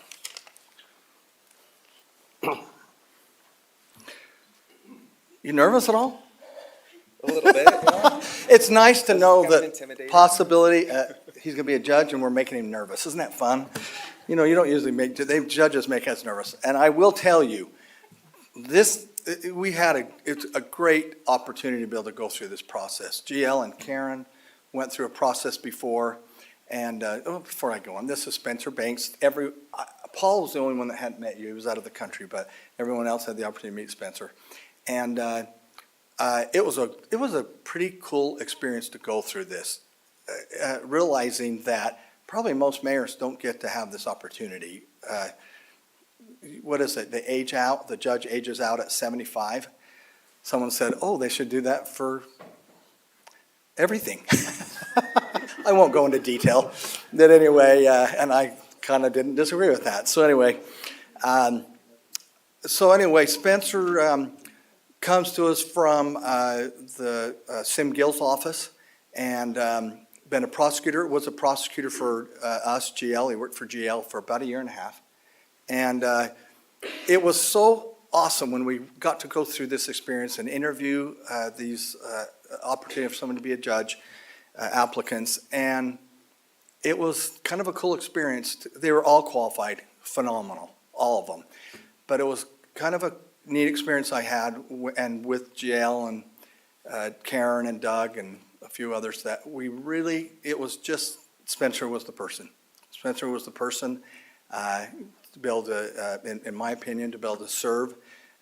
You nervous at all? A little bit, yeah. It's nice to know Kind of that intimidating. possibility, he's gonna be a judge and we're making him nervous. Isn't that fun? You know, you don't usually judges make us nervous. And I will tell you, it's a great opportunity to be able to go through this process. GL and Karen went through a process before, and, before I go on, this is Spencer Banks. Paul was the only one that hadn't met you, he was out of the country, but everyone else had the opportunity to meet Spencer. And, it was a pretty cool experience to go through this, realizing that probably most mayors don't get to have this opportunity. What is it, the judge ages out at 75? Someone said, oh, they should do that for everything. I won't go into detail, but anyway, and I kind of didn't disagree with that. So anyway, Spencer comes to us from the Sim Gill's office, and been a prosecutor, was a prosecutor for us, GL. He worked for GL for about a year and a half. And it was so awesome when we got to go through this experience and interview these opportunity for someone to be a judge, applicants. And it was kind of a cool experience. They were all qualified, phenomenal, all of them. But it was kind of a neat experience I had, and with GL and Karen and Doug and a few others, that it was just, Spencer was the person. Spencer was the person to be able to, in my opinion, to be able to serve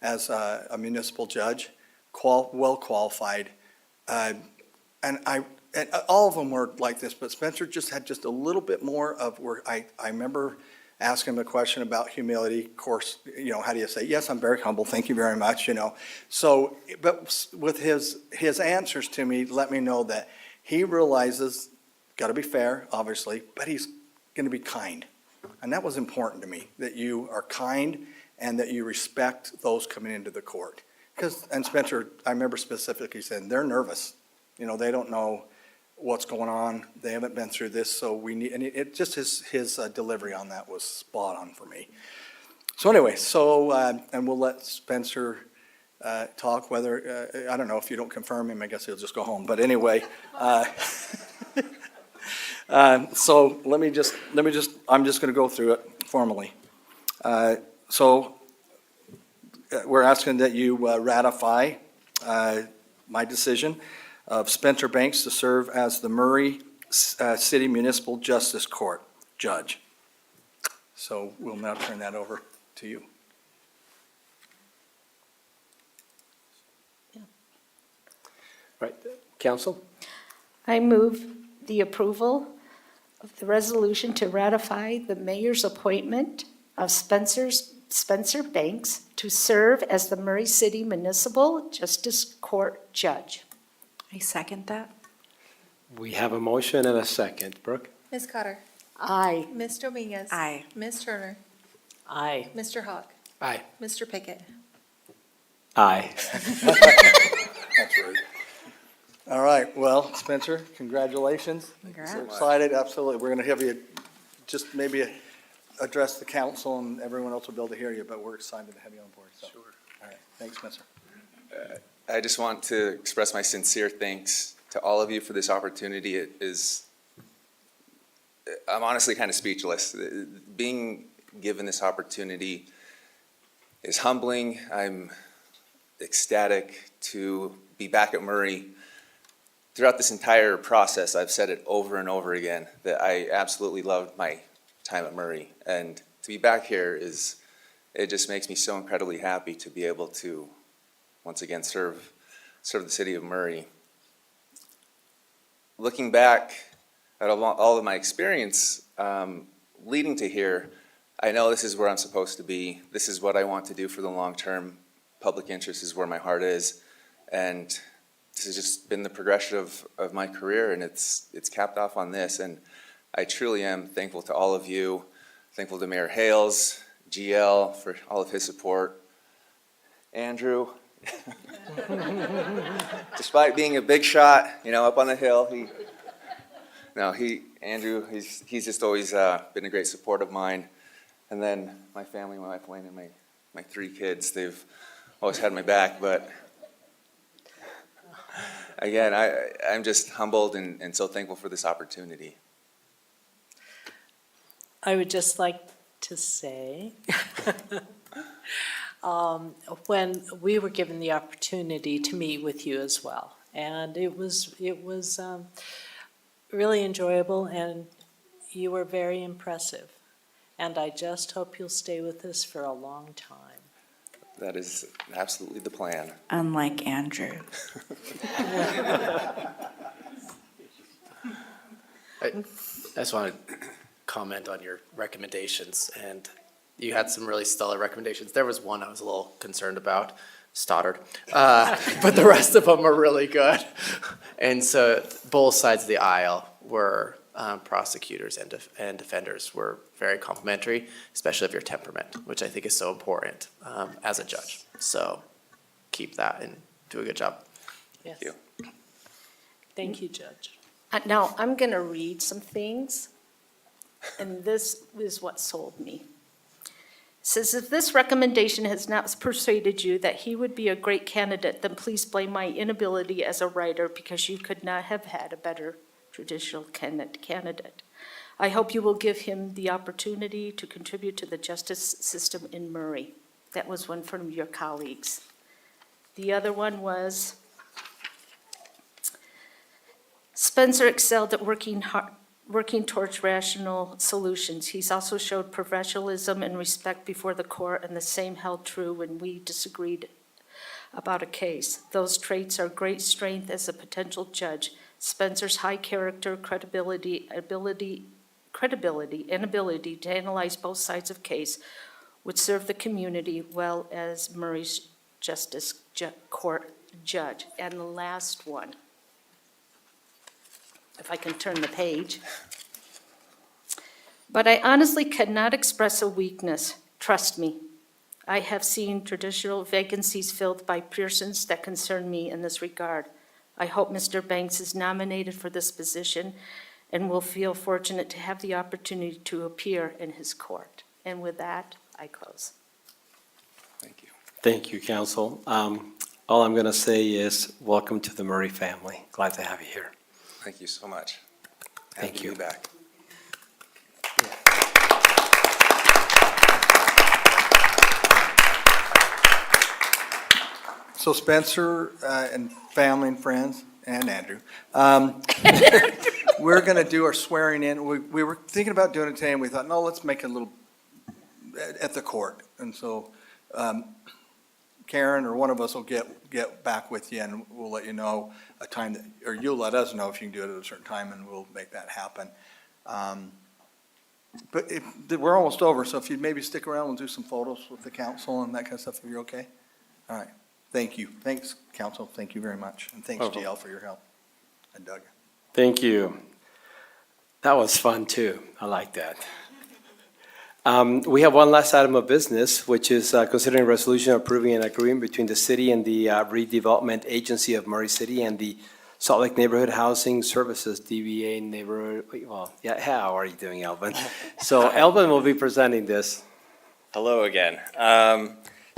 as a municipal judge, well qualified. And all of them were like this, but Spencer just had just a little bit more of where I remember asking him a question about humility. Of course, you know, how do you say, yes, I'm very humble, thank you very much, you know. So, but with his answers to me, let me know that he realizes, got to be fair, obviously, but he's going to be kind. And that was important to me, that you are kind and that you respect those coming into the court. And Spencer, I remember specifically saying, they're nervous. You know, they don't know what's going on. They haven't been through this, so we need, and it just his delivery on that was spot on for me. So anyway, and we'll let Spencer talk whether, I don't know, if you don't confirm him, I guess he'll just go home. But anyway, so let me just, I'm just gonna go through it formally. We're asking that you ratify my decision of Spencer Banks to serve as the Murray City Municipal Justice Court Judge. So we'll now turn that over to you. Right, council? I move the approval of the resolution to ratify the mayor's appointment of Spencer Banks to serve as the Murray City Municipal Justice Court Judge. I second that. We have a motion and a second. Brooke? Ms. Cotter? Aye. Ms. Dominguez? Aye. Ms. Turner? Aye. Mr. Hawk? Aye. Mr. Pickett? Aye. That's right. All right, well, Spencer, congratulations. Congrats. We're excited, absolutely. We're gonna have you just maybe address the council and everyone else will be able to hear you, but we're excited to have you on board, so. Sure. All right, thanks, Spencer. I just want to express my sincere thanks to all of you for this opportunity. It is, I'm honestly kind of speechless. Being given this opportunity is humbling. I'm ecstatic to be back at Murray. Throughout this entire process, I've said it over and over again that I absolutely loved my time at Murray. And to be back here it just makes me so incredibly happy to be able to once again serve the city of Murray. Looking back at all of my experience leading to here, I know this is where I'm supposed to be. This is what I want to do for the long term. Public interest is where my heart is. And this has just been the progression of my career, and it's capped off on this. And I truly am thankful to all of you, thankful to Mayor Hales, GL for all of his support, Andrew, despite being a big shot, up on the hill, Andrew, he's just always been a great support of mine. And then my family, my wife Wayne, and my 3 kids, they've always had my back, but again, I'm just humbled and so thankful for this opportunity. I would just like to say, when we were given the opportunity to meet with you as well, and it was really enjoyable, and you were very impressive. And I just hope you'll stay with us for a long time. That is absolutely the plan. Unlike Andrew. I just want to comment on your recommendations, and you had some really stellar recommendations. There was one I was a little concerned about, Stoddard, but the rest of them are really good. And so both sides of the aisle were prosecutors and defenders were very complimentary, especially of your temperament, which I think is so important as a judge. So keep that and do a good job. Yes. Thank you. Thank you, Judge. Now, I'm going to read some things, and this is what sold me. It says, if this recommendation has not persuaded you that he would be a great candidate, then please blame my inability as a writer, because you could not have had a better traditional candidate. I hope you will give him the opportunity to contribute to the justice system in Murray. That was one from your colleagues. The other one was, Spencer excelled at working towards rational solutions. He's also showed professionalism and respect before the court, and the same held true when we disagreed about a case. Those traits are great strength as a potential judge. Spencer's high character, credibility, and ability to analyze both sides of case would serve the community well as Murray's Justice Court Judge. And the last one, if I can turn the page. But I honestly cannot express a weakness. Trust me. I have seen traditional vacancies filled by persons that concern me in this regard. I hope Mr. Banks is nominated for this position and will feel fortunate to have the opportunity to appear in his court. And with that, I close. Thank you. Thank you, Council. All I'm going to say is welcome to the Murray family. Glad to have you here. Thank you so much. Thank Happy you. to be back. So Spencer and family and friends, and Andrew, we're going to do our swearing in. We were thinking about doing it today, and we thought, no, let's make it a little at the court. And so Karen or one of us will get back with you, and we'll let you know a time that, or you'll let us know if you can do it at a certain time, and we'll make that happen. But we're almost over, so if you'd maybe stick around, we'll do some photos with the council and that kind of stuff, if you're okay? All right. Thank you. Thanks, council. Thank you very much. And thanks, Welcome. GL, for your help. And Doug. Thank you. That was fun, too. I like that. We have one last item of business, which is considering a resolution approving an agreement between the city and the Redevelopment Agency of Murray City and the Salt Lake Neighborhood Housing Services, DBA neighborhood. Well, yeah, how are you doing, Elvin? So Elvin will be presenting this. Hello again.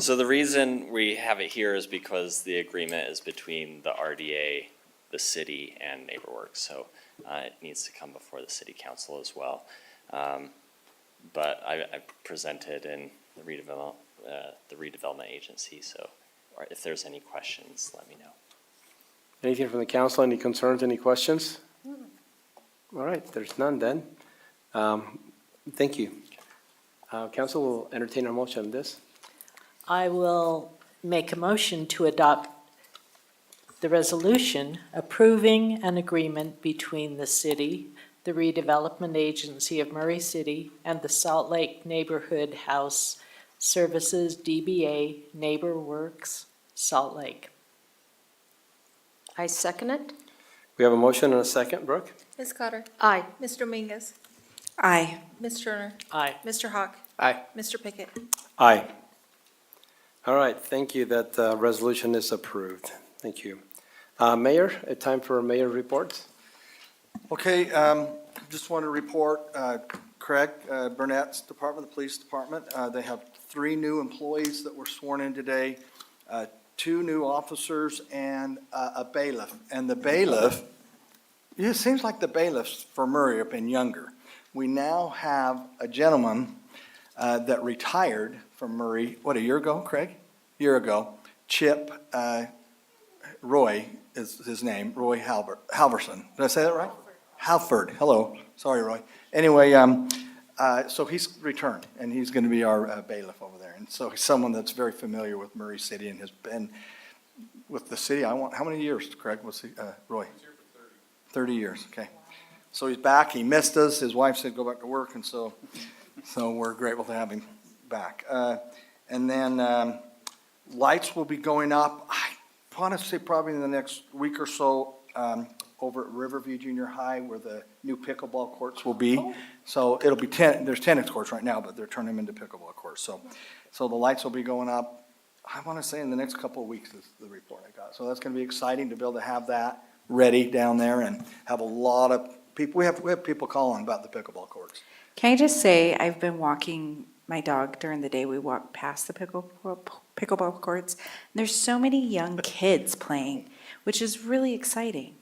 So the reason we have it here is because the agreement is between the RDA, the city, and NeighborWorks. So it needs to come before the city council as well. But I presented in the redevelopment agency. So if there's any questions, let me know. Anything from the council? Any concerns, any questions? All right, there's none then. Thank you. Council will entertain a motion on this. I will make a motion to adopt the resolution approving an agreement between the city, the Redevelopment Agency of Murray City, and the Salt Lake Neighborhood House Services, DBA NeighborWorks, Salt Lake. I second it. We have a motion and a second. Brooke? Ms. Cotter? Aye. Mr. Mingus? Aye. Ms. Turner? Aye. Mr. Hawk? Aye. Mr. Pickett? Aye. All right, thank you. That resolution is approved. Thank you. Mayor, time for mayor reports. Okay, just want to report, Craig Burnett's department, the police department, they have 3 new employees that were sworn in today, 2 new officers, and a bailiff. And the bailiff, it seems like the bailiffs for Murray have been younger. We now have a gentleman that retired from Murray, what, a year ago, Craig? Year ago. Chip Roy is his name, Roy Halverson. Did I say that right? Halford. Hello. Sorry, Roy. Anyway, so he's returned, and he's going to be our bailiff over there. And so he's someone that's very familiar with Murray City and has been with the city. How many years, Craig, was he, Roy? 30 years, okay. So he's back. He missed us. His wife said go back to work, and so we're grateful to have him back. And then lights will be going up, I want to say probably in the next week or so, over at Riverview Junior High where the new pickleball courts will be. So it'll be there's tennis courts right now, but they're turning them into pickleball courts. So the lights will be going up, I want to say in the next couple of weeks is the report I got. So that's going to be exciting to be able to have that ready down there and have a lot of people. We have people calling about the pickleball courts. Can I just say, I've been walking my dog during the day. We walk past the pickleball courts. And there's so many young kids playing, which is really exciting.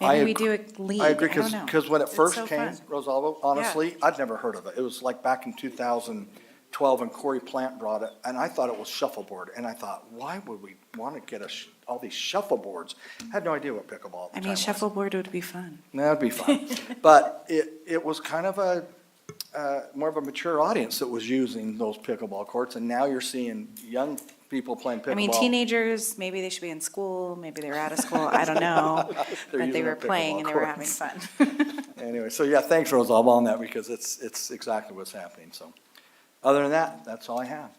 Maybe we do a league. I agree, don't know. because when it It's first so came, fun. Rosalvo, honestly, I'd never heard of it. It was like back in 2012 when Corey Plant brought it, and I thought it was shuffleboard. And I thought, why would we want to get all these shuffleboards? I had no idea what pickleball at the I time mean, was. shuffleboard would be fun. That'd be fun. But it was kind of more of a mature audience that was using those pickleball courts, and now you're seeing young people playing pickleball. I mean, teenagers, maybe they should be in school, maybe they were out of school, I don't know. They're But they using were the playing and pickleball they were having courts. fun. Anyway, so yeah, thanks, Rosalba, on that, because it's exactly what's happening, so. Other than that, that's all I have.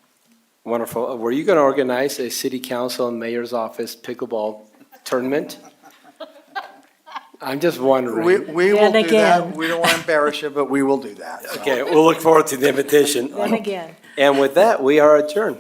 Wonderful. Were you going to organize a city council and mayor's office pickleball tournament? I'm just wondering. We will do that. We don't want to embarrass you, but we will do that. so. Okay, we'll look forward to the invitation. Then again. And with that, we are adjourned.